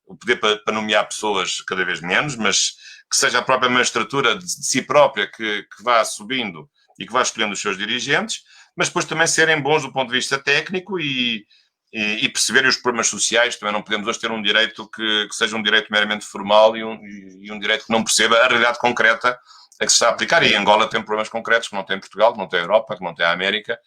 o poder para nomear pessoas cada vez menos, mas que seja a própria magistratura de si própria que vá subindo e que vá escolhendo os seus dirigentes, mas depois também serem bons do ponto de vista técnico e perceberem os problemas sociais. Também não podemos hoje ter um direito que seja um direito meramente formal e um direito que não perceba a realidade concreta a que se está a aplicar. E Angola tem problemas concretos que não tem Portugal, que não tem a Europa, que não tem a América.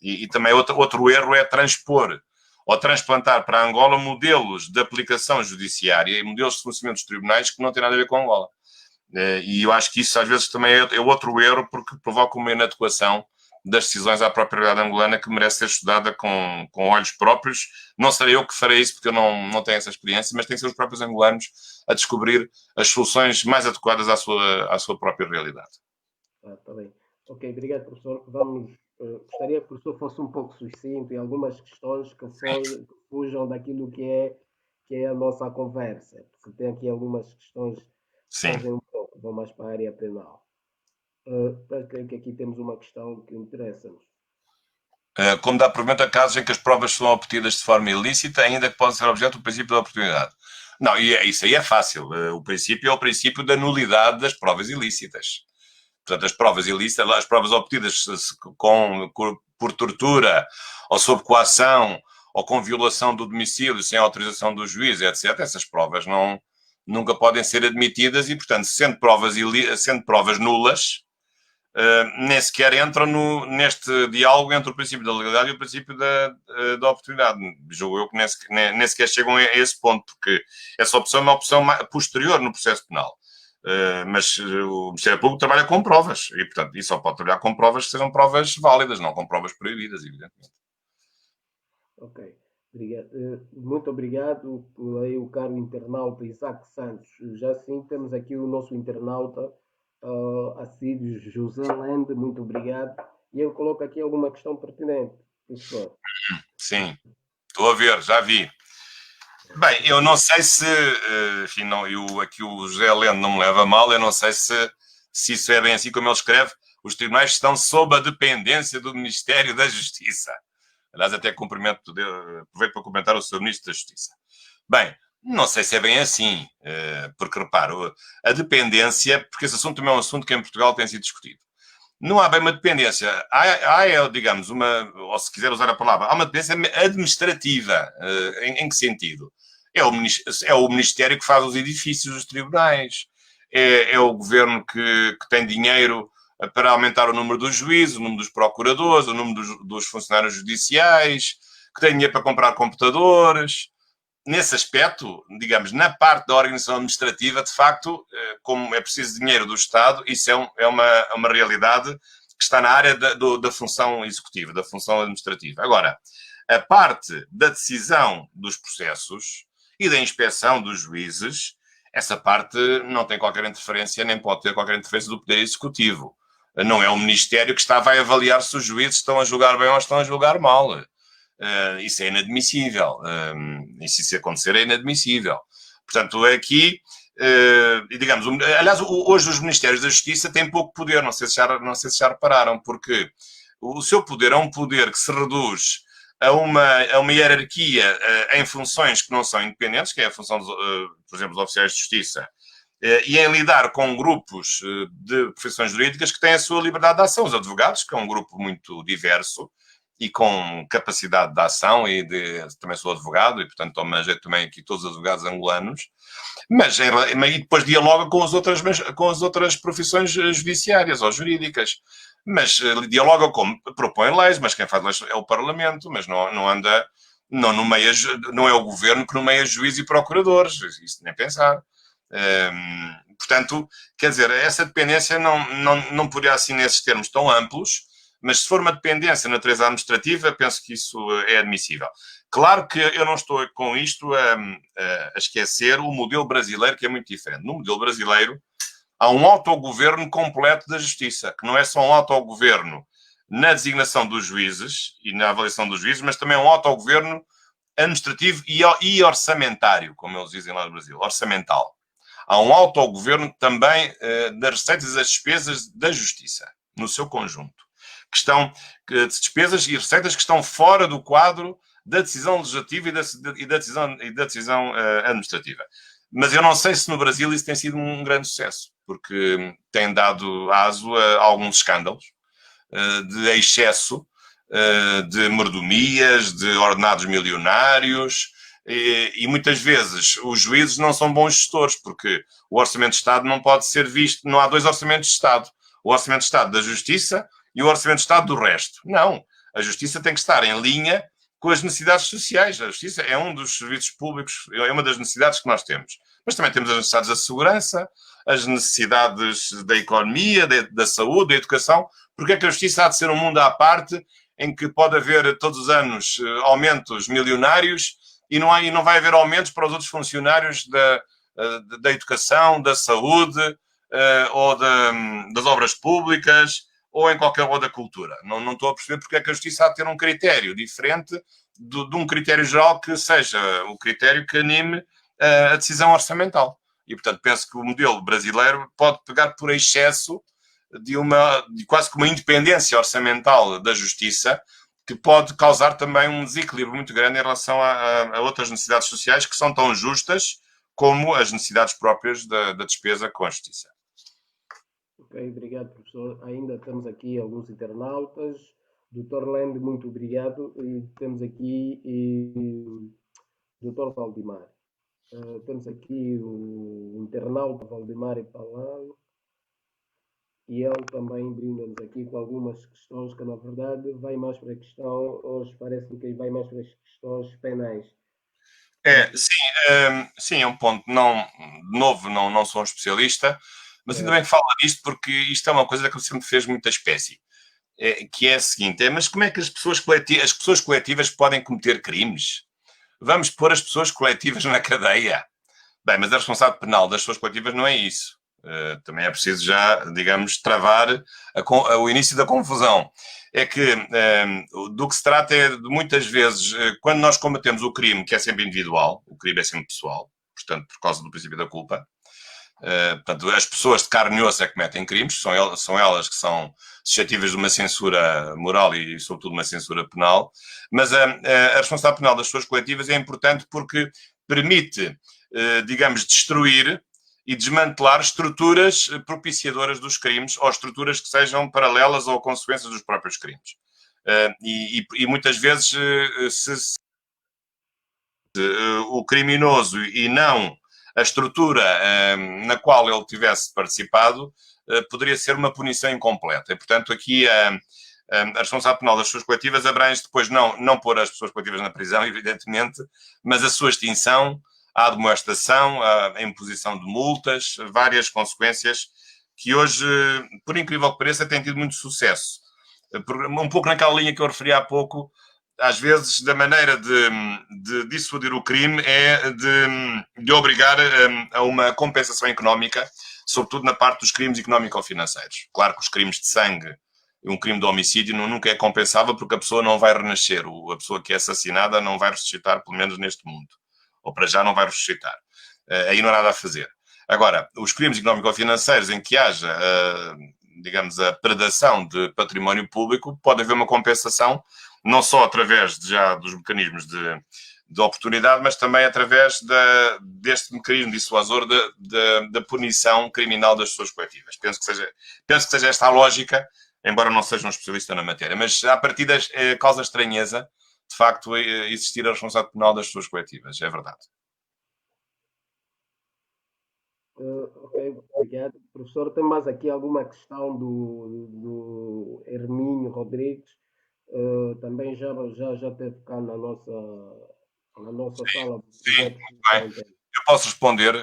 E também outro erro é transpor ou transplantar para Angola modelos de aplicação judiciária e modelos de funcionamento dos tribunais que não têm nada a ver com Angola. E eu acho que isso às vezes também é outro erro, porque provoca uma inadequação das decisões à própria realidade angolana que merece ser estudada com olhos próprios. Não serei eu que farei isso, porque eu não tenho essa experiência, mas tem que ser os próprios angolanos a descobrir as soluções mais adequadas à sua própria realidade. Está bem. Ok, obrigado, professor. Gostaria que o professor fosse um pouco sucinto em algumas questões que fujam daquilo que é a nossa conversa, porque tem aqui algumas questões que fogem um pouco, vão mais para a área penal. Creio que aqui temos uma questão que interessa-nos. Como dá provimento a casos em que as provas são obtidas de forma ilícita, ainda que possa ser objeto do princípio da oportunidade. Não, isso aí é fácil. O princípio é o princípio da nulidade das provas ilícitas. Portanto, as provas ilícitas, as provas obtidas por tortura, ou sob coação, ou com violação do domicílio, sem autorização do juiz, etc., essas provas nunca podem ser admitidas e, portanto, sendo provas nulas, nem sequer entram neste diálogo entre o princípio da legalidade e o princípio da oportunidade. Julgo eu que nem sequer chegam a esse ponto, porque essa opção é uma opção posterior no processo penal. Mas o Ministério Público trabalha com provas e, portanto, e só pode trabalhar com provas que sejam provas válidas, não com provas proibidas, evidentemente. Ok, obrigado. Muito obrigado aí o caro internauta Isaac Santos. Já sim, temos aqui o nosso internauta assíduo José Lende, muito obrigado. E eu coloco aqui alguma questão pertinente, professor. Sim, estou a ver, já vi. Bem, eu não sei se, enfim, aqui o José Lendo não me leva a mal, eu não sei se isso é bem assim como ele escreve. Os tribunais estão sob a dependência do Ministério da Justiça. Aliás, até aproveito para comentar o Sr. Ministro da Justiça. Bem, não sei se é bem assim, porque, reparo, a dependência, porque esse assunto também é um assunto que em Portugal tem sido discutido. Não há bem uma dependência. Há, digamos, ou se quiser usar a palavra, há uma dependência administrativa. Em que sentido? É o Ministério que faz os edifícios dos tribunais. É o governo que tem dinheiro para aumentar o número dos juízes, o número dos procuradores, o número dos funcionários judiciais, que tem dinheiro para comprar computadores. Nesse aspecto, digamos, na parte da organização administrativa, de facto, como é preciso dinheiro do Estado, isso é uma realidade que está na área da função executiva, da função administrativa. Agora, a parte da decisão dos processos e da inspeção dos juízes, essa parte não tem qualquer interferência, nem pode ter qualquer interferência do Poder Executivo. Não é o Ministério que vai avaliar se os juízes estão a julgar bem ou estão a julgar mal. Isso é inadmissível. E se isso acontecer, é inadmissível. Portanto, aqui, digamos, aliás, hoje os Ministérios da Justiça têm pouco poder, não sei se já repararam, porque o seu poder é um poder que se reduz a uma hierarquia em funções que não são independentes, que é a função, por exemplo, dos oficiais de justiça, e em lidar com grupos de profissões jurídicas que têm a sua liberdade de ação. Os advogados, que é um grupo muito diverso e com capacidade de ação, também sou advogado e, portanto, tomo jeito também aqui todos os advogados angolanos, mas e depois dialoga com as outras profissões judiciárias ou jurídicas. Mas dialoga como? Propõe leis, mas quem faz leis é o Parlamento, mas não anda, não nomeia, não é o governo que nomeia juízes e procuradores, isso nem pensar. Portanto, quer dizer, essa dependência não poderia assim nesses termos tão amplos, mas se for uma dependência de natureza administrativa, penso que isso é admissível. Claro que eu não estou com isto a esquecer o modelo brasileiro, que é muito diferente. No modelo brasileiro, há um autogoverno completo da justiça, que não é só um autogoverno na designação dos juízes e na avaliação dos juízes, mas também um autogoverno administrativo e orçamentário, como eles dizem lá no Brasil, orçamental. há um autogoverno também das receitas e das despesas da justiça, no seu conjunto, que estão despesas e receitas que estão fora do quadro da decisão legislativa e da decisão administrativa. Mas eu não sei se no Brasil isso tem sido um grande sucesso, porque tem dado aso a alguns escândalos de excesso, de mordomias, de ordenados milionários, e muitas vezes os juízes não são bons gestores, porque o Orçamento de Estado não pode ser visto, não há dois Orçamentos de Estado. O Orçamento de Estado da Justiça e o Orçamento de Estado do resto. Não. A Justiça tem que estar em linha com as necessidades sociais. A Justiça é um dos serviços públicos, é uma das necessidades que nós temos. Mas também temos as necessidades da segurança, as necessidades da economia, da saúde, da educação. Porque é que a Justiça há de ser um mundo à parte em que pode haver todos os anos aumentos milionários e não vai haver aumentos para os outros funcionários da educação, da saúde ou das obras públicas ou em qualquer outra cultura. Não estou a perceber porque é que a Justiça há de ter um critério diferente de um critério geral que seja o critério que anime a decisão orçamental. E, portanto, penso que o modelo brasileiro pode pegar por excesso de quase que uma independência orçamental da Justiça, que pode causar também um desequilíbrio muito grande em relação a outras necessidades sociais que são tão justas como as necessidades próprias da despesa com a Justiça. Ok, obrigado, professor. Ainda temos aqui alguns internautas. Dr. Lende, muito obrigado. E temos aqui Dr. Valdemar. Temos aqui o internauta Valdemar Palalo. E ele também brinda-nos aqui com algumas questões que, na verdade, vai mais para a questão, hoje parece-me que vai mais para as questões penais. Sim, é um ponto. De novo, não sou um especialista, mas ainda bem que fala disto, porque isto é uma coisa que sempre fez muita espécie. Que é a seguinte, mas como é que as pessoas coletivas podem cometer crimes? Vamos pôr as pessoas coletivas na cadeia. Bem, mas a responsabilidade penal das pessoas coletivas não é isso. Também é preciso já, digamos, travar o início da confusão. É que do que se trata é de muitas vezes, quando nós combatemos o crime, que é sempre individual, o crime é sempre pessoal, portanto, por causa do princípio da culpa, portanto, as pessoas de carne e osso é que cometem crimes, são elas que são suscetíveis de uma censura moral e, sobretudo, uma censura penal, mas a responsabilidade penal das pessoas coletivas é importante porque permite, digamos, destruir e desmantelar estruturas propiciadoras dos crimes ou estruturas que sejam paralelas ou consequências dos próprios crimes. E muitas vezes o criminoso e não a estrutura na qual ele tivesse participado poderia ser uma punição incompleta. E, portanto, aqui a responsabilidade penal das pessoas coletivas abrange depois não pôr as pessoas coletivas na prisão, evidentemente, mas a sua extinção, a admoestação, a imposição de multas, várias consequências que hoje, por incrível que pareça, têm tido muito sucesso. Um pouco naquela linha que eu referi há pouco, às vezes, da maneira de dissuadir o crime é de obrigar a uma compensação económica, sobretudo na parte dos crimes económico-financeiros. Claro que os crimes de sangue, um crime de homicídio, nunca é compensável porque a pessoa não vai renascer. A pessoa que é assassinada não vai ressuscitar, pelo menos neste mundo. Ou para já não vai ressuscitar. Aí não há nada a fazer. Agora, os crimes económico-financeiros em que haja, digamos, a predação de património público, pode haver uma compensação, não só através dos mecanismos de oportunidade, mas também através deste mecanismo dissuasor da punição criminal das pessoas coletivas. Penso que seja esta a lógica, embora não seja um especialista na matéria. Mas, a partir causa estranheza, de facto, existir a responsabilidade penal das pessoas coletivas. É verdade. Ok, obrigado. Professor, tem mais aqui alguma questão do Hermínio Rodrigues? Também já teve cá na nossa sala. Sim, bem. Eu posso responder.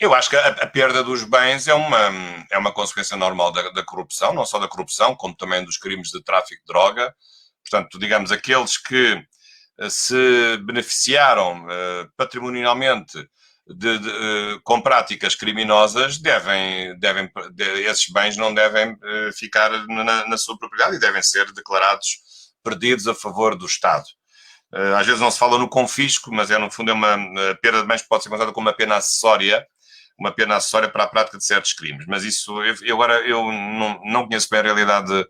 Eu acho que a perda dos bens é uma consequência normal da corrupção, não só da corrupção, como também dos crimes de tráfico de droga. Portanto, digamos, aqueles que se beneficiaram patrimonialmente com práticas criminosas, esses bens não devem ficar na sua propriedade e devem ser declarados perdidos a favor do Estado. Às vezes não se fala no confisco, mas no fundo é uma perda de bens que pode ser considerada como uma pena acessória para a prática de certos crimes. Mas isso, eu não conheço bem a realidade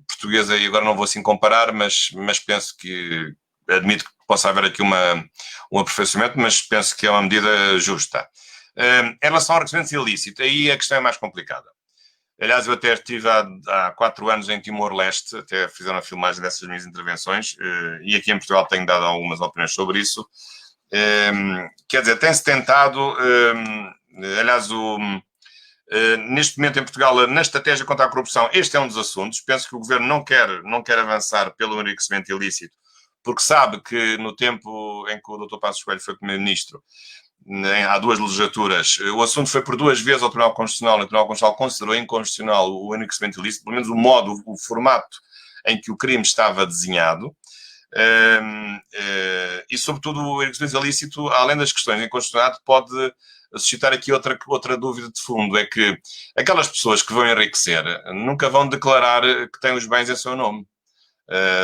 portuguesa e agora não vou assim comparar, mas penso que, admito que possa haver aqui um aperfeiçoamento, mas penso que é uma medida justa. Em relação ao recebimento ilícito, aí a questão é mais complicada. Aliás, eu até estive há 4 anos em Timor-Leste, até fizeram a filmagem dessas minhas intervenções, e aqui em Portugal tenho dado algumas opiniões sobre isso. Quer dizer, tem-se tentado, aliás, neste momento em Portugal, na estratégia contra a corrupção, este é um dos assuntos. Penso que o governo não quer avançar pelo enriquecimento ilícito, porque sabe que no tempo em que o Dr. Passos Coelho foi primeiro-ministro, há 2 legislaturas, o assunto foi por 2 vezes ao Tribunal Constitucional, e o Tribunal Constitucional considerou inconstitucional o enriquecimento ilícito, pelo menos o modo, o formato em que o crime estava desenhado. E, sobretudo, o enriquecimento ilícito, além das questões de inconstitucionalidade, pode suscitar aqui outra dúvida de fundo, é que aquelas pessoas que vão enriquecer nunca vão declarar que têm os bens em seu nome.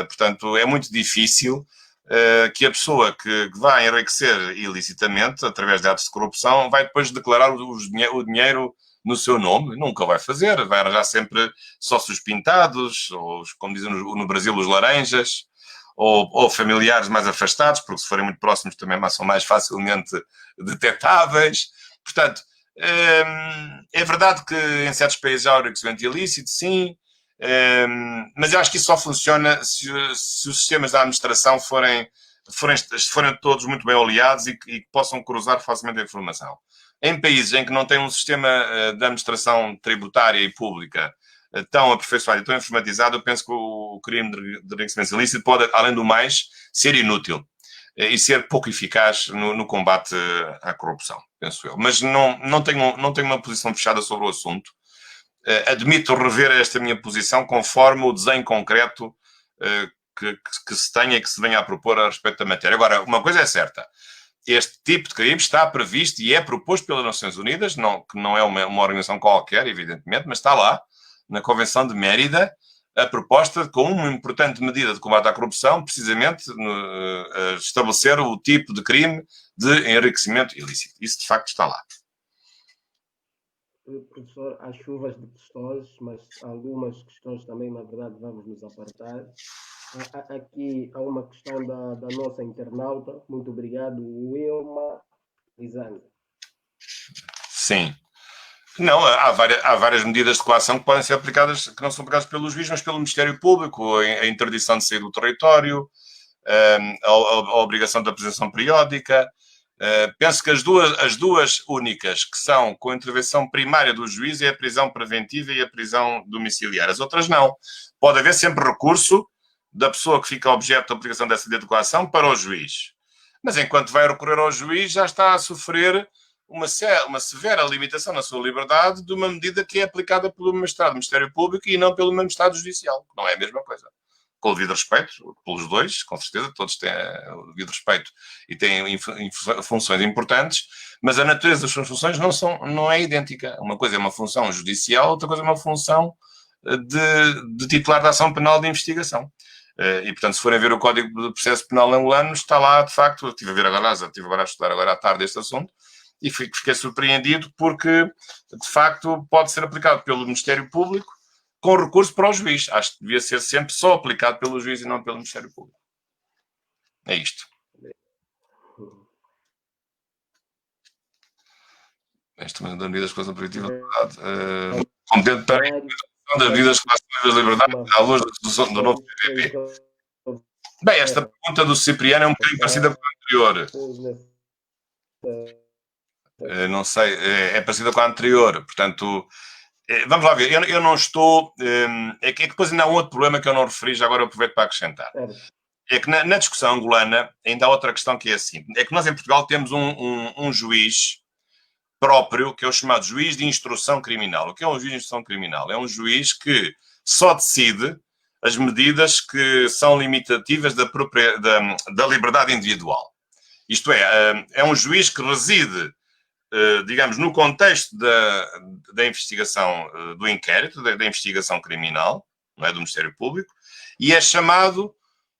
Portanto, é muito difícil que a pessoa que vai enriquecer ilicitamente, através de atos de corrupção, vai depois declarar o dinheiro no seu nome. Nunca vai fazer, vai arranjar sempre sócios pintados, ou, como dizem no Brasil, os laranjas, ou familiares mais afastados, porque se forem muito próximos também são mais facilmente detectáveis. Portanto, é verdade que em certos países há o enriquecimento ilícito, sim, mas eu acho que isso só funciona se os sistemas da administração forem todos muito bem oleados e que possam cruzar facilmente a informação. Em países em que não têm um sistema de administração tributária e pública tão aperfeiçoado e tão informatizado, eu penso que o crime de enriquecimento ilícito pode, além do mais, ser inútil e ser pouco eficaz no combate à corrupção, penso eu. Mas não tenho uma posição fechada sobre o assunto. Admito rever esta minha posição conforme o desenho concreto que se tenha e que se venha a propor a respeito da matéria. Agora, uma coisa é certa. Este tipo de crime está previsto e é proposto pelas Nações Unidas, que não é uma organização qualquer, evidentemente, mas está lá, na Convenção de Mérida, a proposta com uma importante medida de combate à corrupção, precisamente estabelecer o tipo de crime de enriquecimento ilícito. Isso, de facto, está lá. Professor, há chuvas de questões, mas algumas questões também, na verdade, vamos nos apartar. Aqui há uma questão da nossa internauta. Muito obrigado, Wilma Lisandra. Sim. Não, há várias medidas de coação que podem ser aplicadas, que não são aplicadas pelo juiz, mas pelo Ministério Público, a interdição de sair do território, a obrigação da apresentação periódica. Penso que as duas únicas que são com intervenção primária do juiz é a prisão preventiva e a prisão domiciliar. As outras não. Pode haver sempre recurso da pessoa que fica objeto da aplicação dessa medida de coação para o juiz. Mas enquanto vai recorrer ao juiz, já está a sofrer uma severa limitação na sua liberdade de uma medida que é aplicada pelo magistrado do Ministério Público e não pelo magistrado judicial, que não é a mesma coisa. Com o devido respeito pelos dois, com certeza, todos têm o devido respeito e têm funções importantes, mas a natureza das suas funções não é idêntica. Uma coisa é uma função judicial, outra coisa é uma função de titular da ação penal de investigação. E, portanto, se forem ver o Código de Processo Penal angolano, está lá, de facto, estive agora a estudar agora à tarde este assunto, e fiquei surpreendido porque, de facto, pode ser aplicado pelo Ministério Público com recurso para o juiz. Acho que devia ser sempre só aplicado pelo juiz e não pelo Ministério Público. É isto. Esta é da medida de exclusão preventiva da liberdade. Competente para a implementação das medidas de exclusão da liberdade à luz da resolução do novo PPP. Bem, esta pergunta do Cipriano é um bocadinho parecida com a anterior. Não sei, é parecida com a anterior. Portanto, vamos lá ver. Eu não estou... É que depois ainda há um outro problema que eu não referi, já agora eu aproveito para acrescentar. É que na discussão angolana ainda há outra questão que é assim. É que nós em Portugal temos um juiz próprio, que é o chamado juiz de instrução criminal. O que é um juiz de instrução criminal? É um juiz que só decide as medidas que são limitativas da liberdade individual. Isto é um juiz que reside, digamos, no contexto da investigação, do inquérito, da investigação criminal, não é, do Ministério Público, e é chamado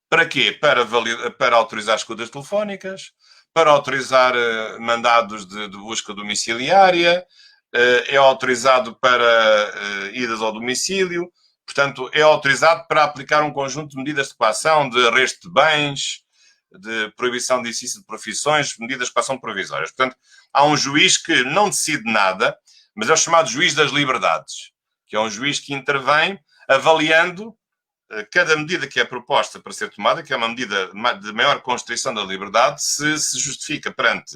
Para quê? Para autorizar escutas telefónicas, para autorizar mandados de busca domiciliária, é autorizado para idas ao domicílio, portanto, é autorizado para aplicar um conjunto de medidas de coação, de arresto de bens, de proibição de exercício de profissões, medidas de coação provisórias. Portanto, há um juiz que não decide nada, mas é o chamado juiz das liberdades, que é um juiz que intervém avaliando cada medida que é proposta para ser tomada, que é uma medida de maior constrição da liberdade, se justifica perante,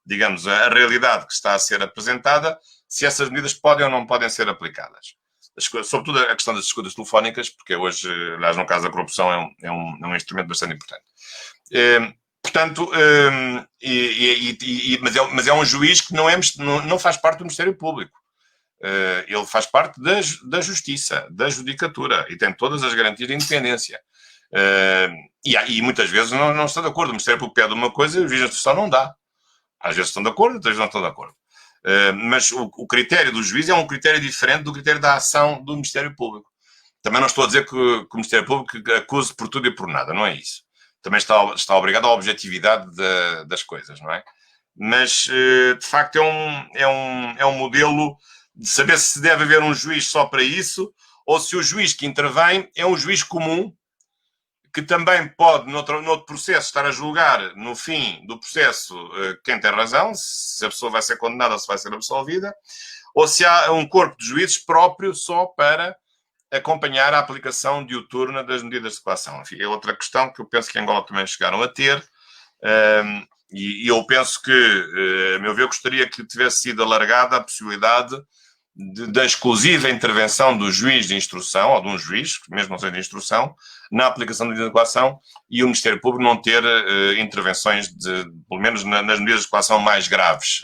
digamos, a realidade que está a ser apresentada, se essas medidas podem ou não podem ser aplicadas. Sobretudo a questão das escutas telefónicas, porque hoje, aliás, no caso da corrupção, é um instrumento bastante importante. Portanto, mas é um juiz que não faz parte do Ministério Público. Ele faz parte da justiça, da judicatura, e tem todas as garantias de independência. E muitas vezes não estão de acordo. O Ministério Público pede uma coisa e o juiz de instrução não dá. Às vezes estão de acordo, outras vezes não estão de acordo. Mas o critério do juiz é um critério diferente do critério da ação do Ministério Público. Também não estou a dizer que o Ministério Público acuse por tudo e por nada, não é isso. Também está obrigado à objetividade das coisas, não é? Mas, de facto, é um modelo de saber se deve haver um juiz só para isso ou se o juiz que intervém é um juiz comum que também pode, noutro processo, estar a julgar no fim do processo quem tem razão, se a pessoa vai ser condenada ou se vai ser absolvida, ou se há um corpo de juízes próprio só para acompanhar a aplicação diuturna das medidas de coação. Enfim, é outra questão que eu penso que em Angola também chegaram a ter, e eu penso que, a meu ver, gostaria que tivesse sido alargada a possibilidade da exclusiva intervenção do juiz de instrução, ou de um juiz, mesmo não seja de instrução, na aplicação da medida de coação, e o Ministério Público não ter intervenções, pelo menos nas medidas de coação mais graves,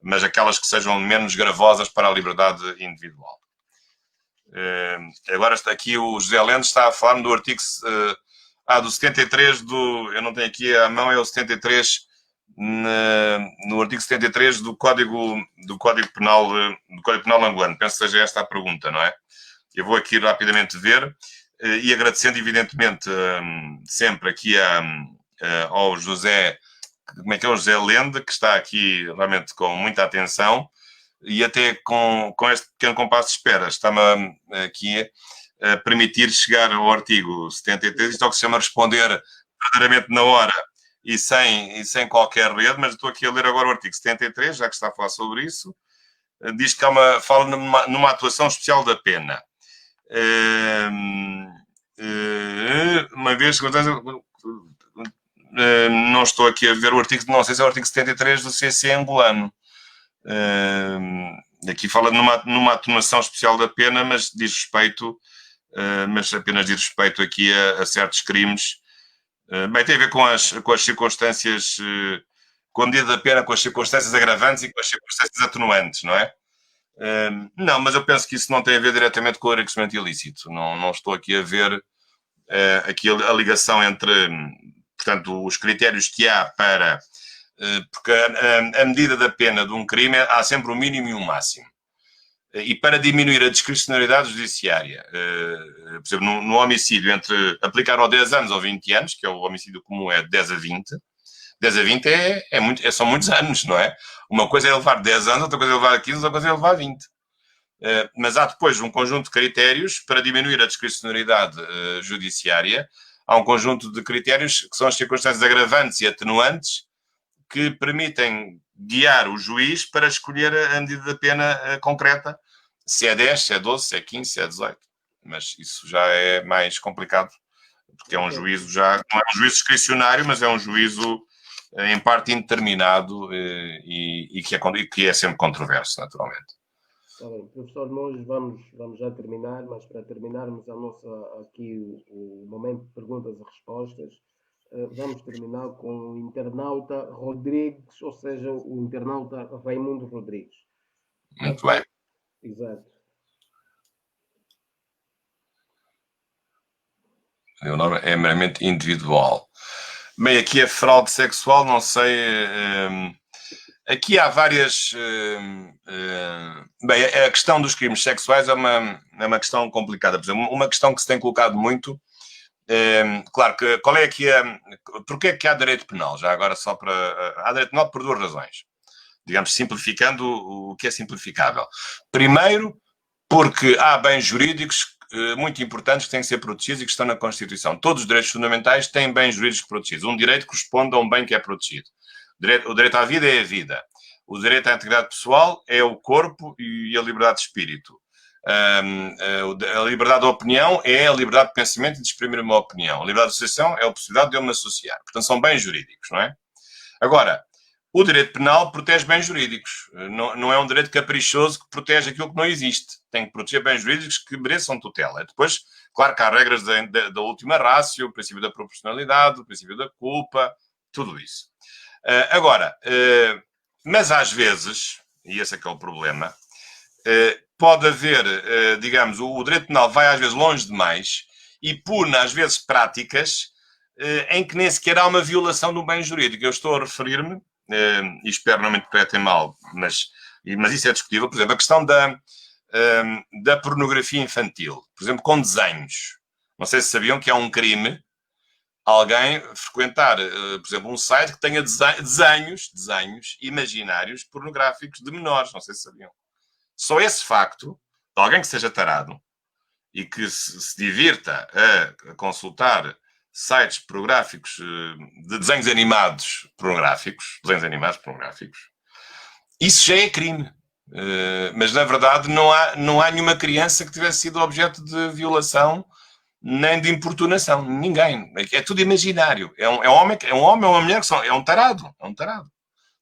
mas aquelas que sejam menos gravosas para a liberdade individual. Agora está aqui o José Lendo, está a falar do artigo do 73 eu não tenho aqui à mão, é o 73, no artigo 73 do Código Penal angolano. Penso que seja esta a pergunta, não é? Eu vou aqui rapidamente ver, e agradecendo evidentemente sempre aqui ao José, como é que é, o José Lende, que está aqui realmente com muita atenção, e até com este pequeno compasso de espera, está-me aqui a permitir chegar ao artigo 73, isto é o que se chama responder verdadeiramente na hora e sem qualquer rede, mas estou aqui a ler agora o artigo 73, já que está a falar sobre isso. Diz que fala numa atuação especial da pena. Uma vez que não estou aqui a ver o artigo, não sei se é o artigo 73 do CC angolano. Aqui fala numa atenuação especial da pena, mas diz respeito, mas apenas diz respeito aqui a certos crimes. Bem, tem a ver com as circunstâncias, com a medida da pena, com as circunstâncias agravantes e com as circunstâncias atenuantes, não é? Não, mas eu penso que isso não tem a ver diretamente com o enriquecimento ilícito. Não estou aqui a ver aqui a ligação entre, portanto, os critérios que há para... porque a medida da pena de um crime há sempre um mínimo e um máximo. E para diminuir a discricionariedade judiciária, por exemplo, no homicídio, entre aplicar ao 10 anos ou 20 anos, que é o homicídio comum, é 10 a 20, 10 a 20 são muitos anos, não é? Uma coisa é levar 10 anos, outra coisa é levar 15, outra coisa é levar 20. Mas há depois um conjunto de critérios para diminuir a discricionariedade judiciária. Há um conjunto de critérios que são as circunstâncias agravantes e atenuantes que permitem guiar o juiz para escolher a medida da pena concreta, se é 10, se é 12, se é 15, se é 18. Mas isso já é mais complicado, porque é um juízo não é um juízo discricionário, mas é um juízo em parte indeterminado e que é sempre controverso, naturalmente. Tá bem, professor, nós vamos já terminar, mas para terminarmos aqui o momento de perguntas e respostas, vamos terminar com o internauta Rodrigues, ou seja, o internauta Raimundo Rodrigues. Muito bem. Exato. O nome é meramente individual. Bem, aqui é fraude sexual, não sei. Aqui há várias. Bem, a questão dos crimes sexuais é uma questão complicada. Por exemplo, uma questão que se tem colocado muito Claro que qual é aqui porque é que há direito penal? Já agora só para... Há direito penal por duas razões. Digamos, simplificando o que é simplificável. Primeiro, porque há bens jurídicos muito importantes que têm que ser protegidos e que estão na Constituição. Todos os direitos fundamentais têm bens jurídicos protegidos. Um direito corresponde a um bem que é protegido. O direito à vida é a vida. O direito à integridade pessoal é o corpo e a liberdade de espírito. A liberdade de opinião é a liberdade de pensamento e de exprimir uma opinião. A liberdade de associação é a possibilidade de eu me associar. Portanto, são bens jurídicos, não é? Agora, o direito penal protege bens jurídicos. Não é um direito caprichoso que protege aquilo que não existe. Tem que proteger bens jurídicos que mereçam tutela. Depois, claro que há regras da última ratio, o princípio da proporcionalidade, o princípio da culpa, tudo isso. Agora, mas às vezes, e esse é que é o problema, pode haver, digamos, o direito penal vai às vezes longe demais e pune às vezes práticas em que nem sequer há uma violação do bem jurídico. Eu estou a referir-me, e espero não me interpretem mal, mas isso é discutível, por exemplo, a questão da pornografia infantil, por exemplo, com desenhos. Não sei se sabiam que é um crime alguém frequentar, por exemplo, um site que tenha desenhos imaginários pornográficos de menores. Não sei se sabiam. Só esse facto de alguém que seja tarado e que se divirta a consultar sites pornográficos de desenhos animados pornográficos, isso já é crime. Mas, na verdade, não há nenhuma criança que tivesse sido objeto de violação nem de importunação. Ninguém. É tudo imaginário. É um homem ou uma mulher que é um tarado.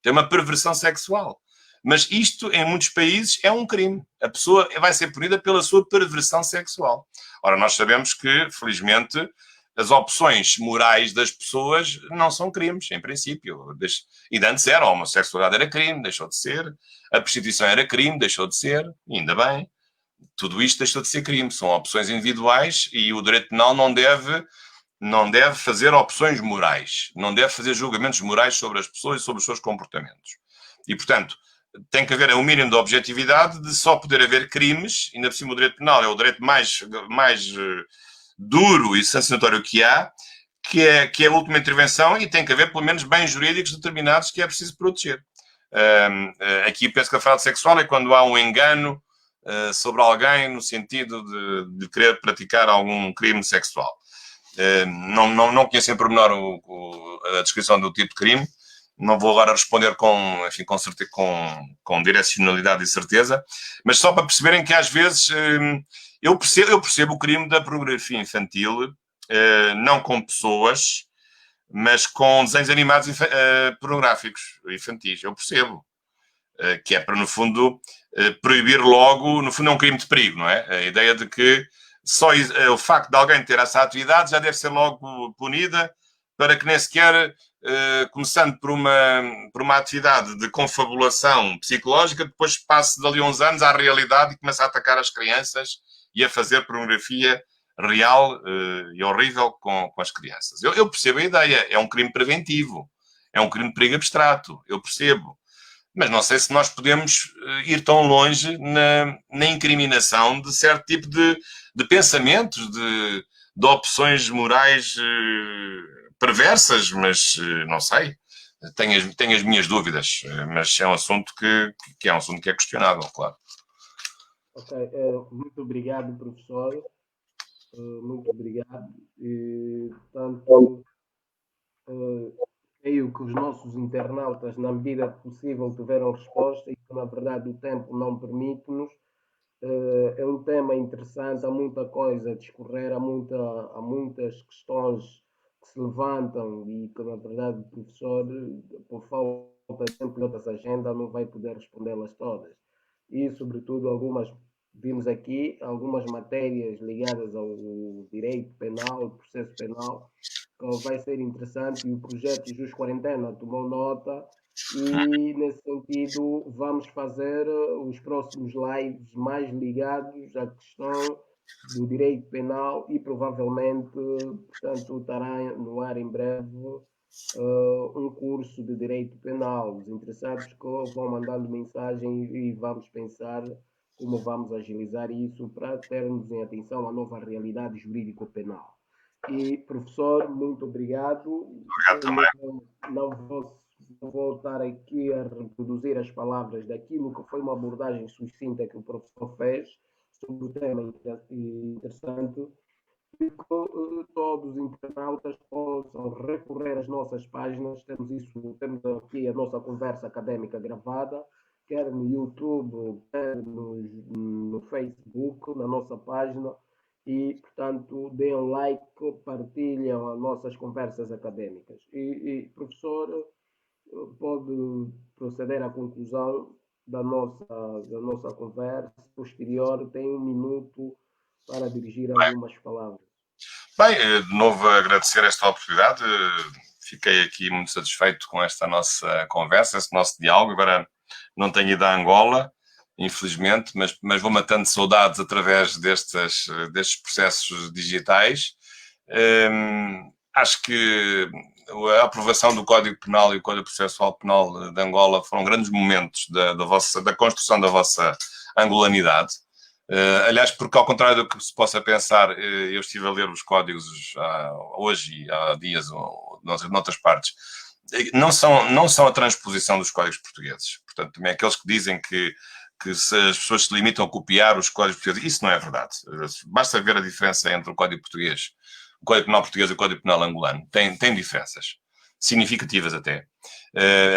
Tem uma perversão sexual. Mas isto, em muitos países, é um crime. A pessoa vai ser punida pela sua perversão sexual. Ora, nós sabemos que, felizmente, as opções morais das pessoas não são crimes, em princípio. E antes era, a homossexualidade era crime, deixou de ser. A prostituição era crime, deixou de ser. E ainda bem. Tudo isto deixou de ser crime. São opções individuais e o direito penal não deve fazer opções morais. Não deve fazer julgamentos morais sobre as pessoas e sobre os seus comportamentos. E, portanto, tem que haver um mínimo de objetividade de só poder haver crimes, ainda por cima o direito penal é o direito mais duro e sancionatório que há, que é a última intervenção e tem que haver pelo menos bens jurídicos determinados que é preciso proteger. Aqui penso que a fraude sexual é quando há um engano sobre alguém no sentido de querer praticar algum crime sexual. Não conheço em pormenor a descrição do tipo de crime. Não vou agora responder com direcionalidade e certeza, mas só para perceberem que às vezes eu percebo o crime da pornografia infantil, não com pessoas, mas com desenhos animados pornográficos infantis. Eu percebo. Que é para, no fundo, proibir logo, no fundo é um crime de perigo, não é? A ideia de que só o facto de alguém ter essa atividade já deve ser logo punida, para que nem sequer, começando por uma atividade de confabulação psicológica, depois passe dali uns anos à realidade e comece a atacar as crianças e a fazer pornografia real e horrível com as crianças. Eu percebo a ideia, é um crime preventivo, é um crime de perigo abstrato, eu percebo. Mas não sei se nós podemos ir tão longe na incriminação de certo tipo de pensamentos, de opções morais perversas, mas não sei. Tenho as minhas dúvidas, mas é um assunto que é questionável, claro. Ok, muito obrigado, professor. Muito obrigado. Tanto creio que os nossos internautas, na medida do possível, tiveram resposta e que, na verdade, o tempo não permite-nos. É um tema interessante, há muita coisa a discorrer, há muitas questões que se levantam e que, na verdade, o professor, por falta de tempo e outras agendas, não vai poder respondê-las todas. E, sobretudo, vimos aqui algumas matérias ligadas ao direito penal, ao processo penal, que vai ser interessante e o projeto Jus Quarentena tomou nota e nesse sentido vamos fazer os próximos lives mais ligados à questão do direito penal e provavelmente, portanto, estará no ar em breve um curso de direito penal. Os interessados que vão mandando mensagem e vamos pensar como vamos agilizar isso para termos em atenção a nova realidade jurídico-penal. E, professor, muito obrigado. Obrigado Eu também. não vou estar aqui a reproduzir as palavras daquilo que foi uma abordagem sucinta que o professor fez sobre o tema interessante e que todos os internautas possam recorrer às nossas páginas. Temos aqui a nossa conversa académica gravada, quer no YouTube, quer no Facebook, na nossa página. E, portanto, deem um like, partilhem as nossas conversas académicas. Professor, pode proceder à conclusão da nossa conversa posterior. Tem um minuto para dirigir algumas palavras. Bem, de novo agradecer esta oportunidade. Fiquei aqui muito satisfeito com esta nossa conversa, este nosso diálogo. Agora não tenho ido a Angola, infelizmente, mas vou matando saudades através destes processos digitais. Acho que a aprovação do Código Penal e o Código Processual Penal de Angola foram grandes momentos da construção da vossa angolanidade. Aliás, porque ao contrário do que se possa pensar, eu estive a ler os códigos hoje e há dias noutras partes, não são a transposição dos códigos portugueses. Portanto, também aqueles que dizem que se as pessoas se limitam a copiar os códigos portugueses, isso não é verdade. Basta ver a diferença entre o Código Português, o Código Penal português e o Código Penal angolano. Tem diferenças, significativas até.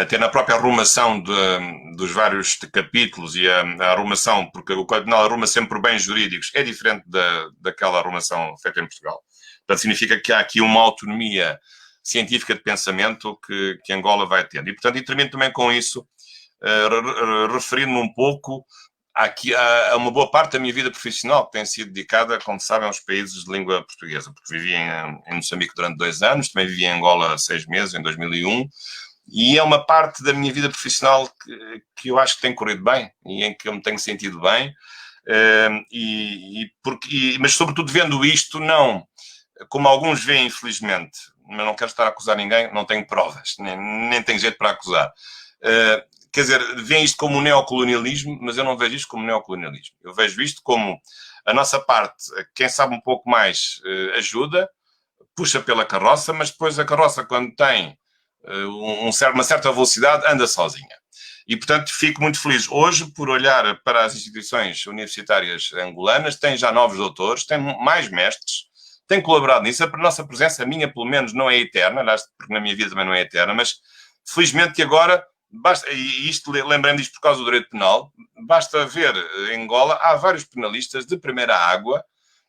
Até na própria arrumação dos vários capítulos e a arrumação, porque o Código Penal arruma sempre por bens jurídicos, é diferente daquela arrumação feita em Portugal. Portanto, significa que há aqui uma autonomia científica de pensamento que Angola vai tendo. E, portanto, e termino também com isso, referindo-me um pouco a uma boa parte da minha vida profissional que tem sido dedicada, como sabem, aos países de língua portuguesa, porque vivi em Moçambique durante 2 anos, também vivi em Angola 6 meses, em 2001, e é uma parte da minha vida profissional que eu acho que tem corrido bem e em que eu me tenho sentido bem, mas sobretudo vendo isto, não como alguns veem, infelizmente, mas não quero estar a acusar ninguém, não tenho provas, nem tenho jeito para acusar. Quer dizer, veem isto como um neocolonialismo, mas eu não vejo isto como neocolonialismo. Eu vejo isto como a nossa parte, quem sabe um pouco mais, ajuda, puxa pela carroça, mas depois a carroça, quando tem uma certa velocidade, anda sozinha. E, portanto, fico muito feliz hoje por olhar para as instituições universitárias angolanas, tem já novos doutores, tem mais mestres, tem colaborado nisso. A nossa presença, a minha pelo menos, não é eterna, porque na minha vida também não é eterna, mas felizmente que agora, e isto lembrando isto por causa do direito penal, basta ver em Angola, há vários penalistas de primeira água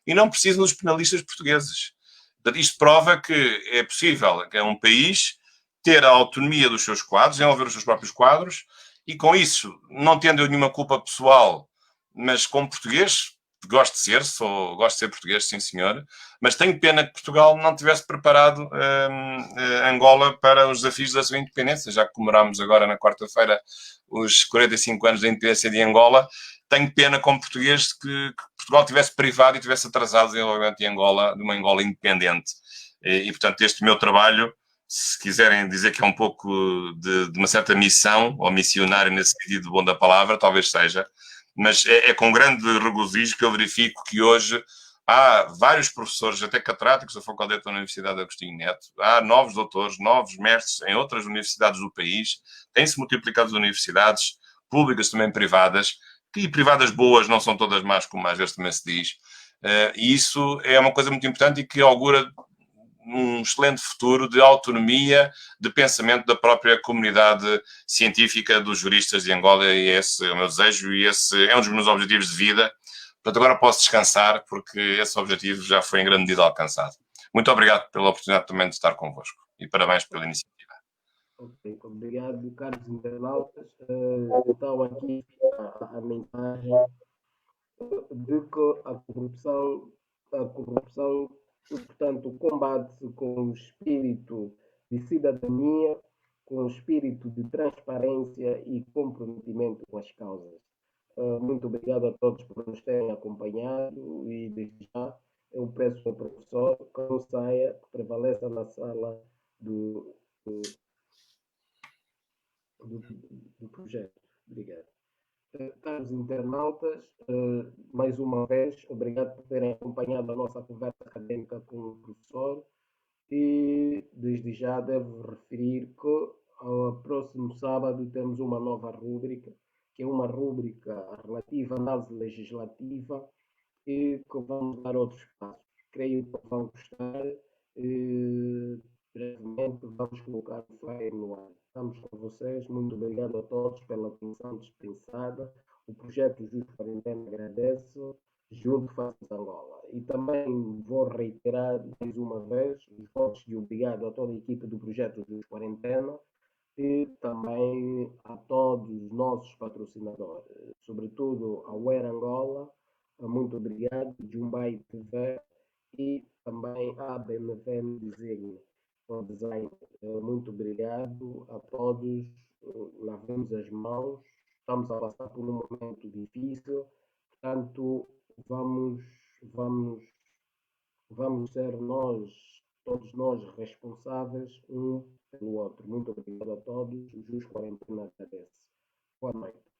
e não precisam dos penalistas portugueses. Portanto, isto prova que é possível que é um país ter a autonomia dos seus quadros, desenvolver os seus próprios quadros, e com isso, não tendo eu nenhuma culpa pessoal, mas como português, gosto de ser português, sim senhor, mas tenho pena que Portugal não tivesse preparado Angola para os desafios da sua independência, já que comemorámos agora na quarta-feira os 45 anos da independência de Angola. Tenho pena como português que Portugal tivesse privado e tivesse atrasado o desenvolvimento de Angola, de uma Angola independente. E portanto, este meu trabalho, se quiserem dizer que é um pouco de uma certa missão, ou missionário nesse sentido bom da palavra, talvez seja, mas é com grande regozijo que eu verifico que hoje há vários professores, até catedráticos da Faculdade da Universidade de Agostinho Neto, há novos doutores, novos mestres em outras universidades do país, têm-se multiplicado as universidades, públicas também privadas, e privadas boas, não são todas más, como às vezes também se diz, e isso é uma coisa muito importante e que augura um excelente futuro de autonomia de pensamento da própria comunidade científica dos juristas de Angola, e esse é o meu desejo e esse é um dos meus objetivos de vida. Portanto, agora posso descansar porque esse objetivo já foi em grande medida alcançado. Muito obrigado pela oportunidade também de estar convosco e parabéns pela iniciativa. Ok, obrigado, caros internautas. Então, aqui a mensagem de que a corrupção, portanto, combate-se com o espírito de cidadania, com o espírito de transparência e comprometimento com as causas. Muito obrigado a todos por nos terem acompanhado e, desde já, eu peço ao professor que não saia, que prevaleça na sala do, do projeto. Obrigado. Caros internautas, mais uma vez, obrigado por terem acompanhado a nossa conversa acadêmica com o professor e desde já devo referir que ao próximo sábado temos uma nova rúbrica, que é uma rúbrica relativa à análise legislativa e que vamos dar outros passos. Creio que vão gostar. Brevemente vamos colocar o flyer no ar. Estamos com vocês. Muito obrigado a todos pela atenção dispensada. O projeto Justo Quarentena agradece. Junto fazemos Angola. E também vou reiterar mais uma vez os votos de obrigado a toda a equipe do projeto Justo Quarentena e também a todos os nossos patrocinadores, sobretudo ao Air Angola, muito obrigado, Jumbai TV e também à BMW Design, o design. Muito obrigado a todos, lavemos as mãos, estamos a passar por um momento difícil, portanto, vamos, vamos, vamos ser nós, todos nós, responsáveis um pelo outro. Muito obrigado a todos. O Jus Quarentena agradece. Boa noite.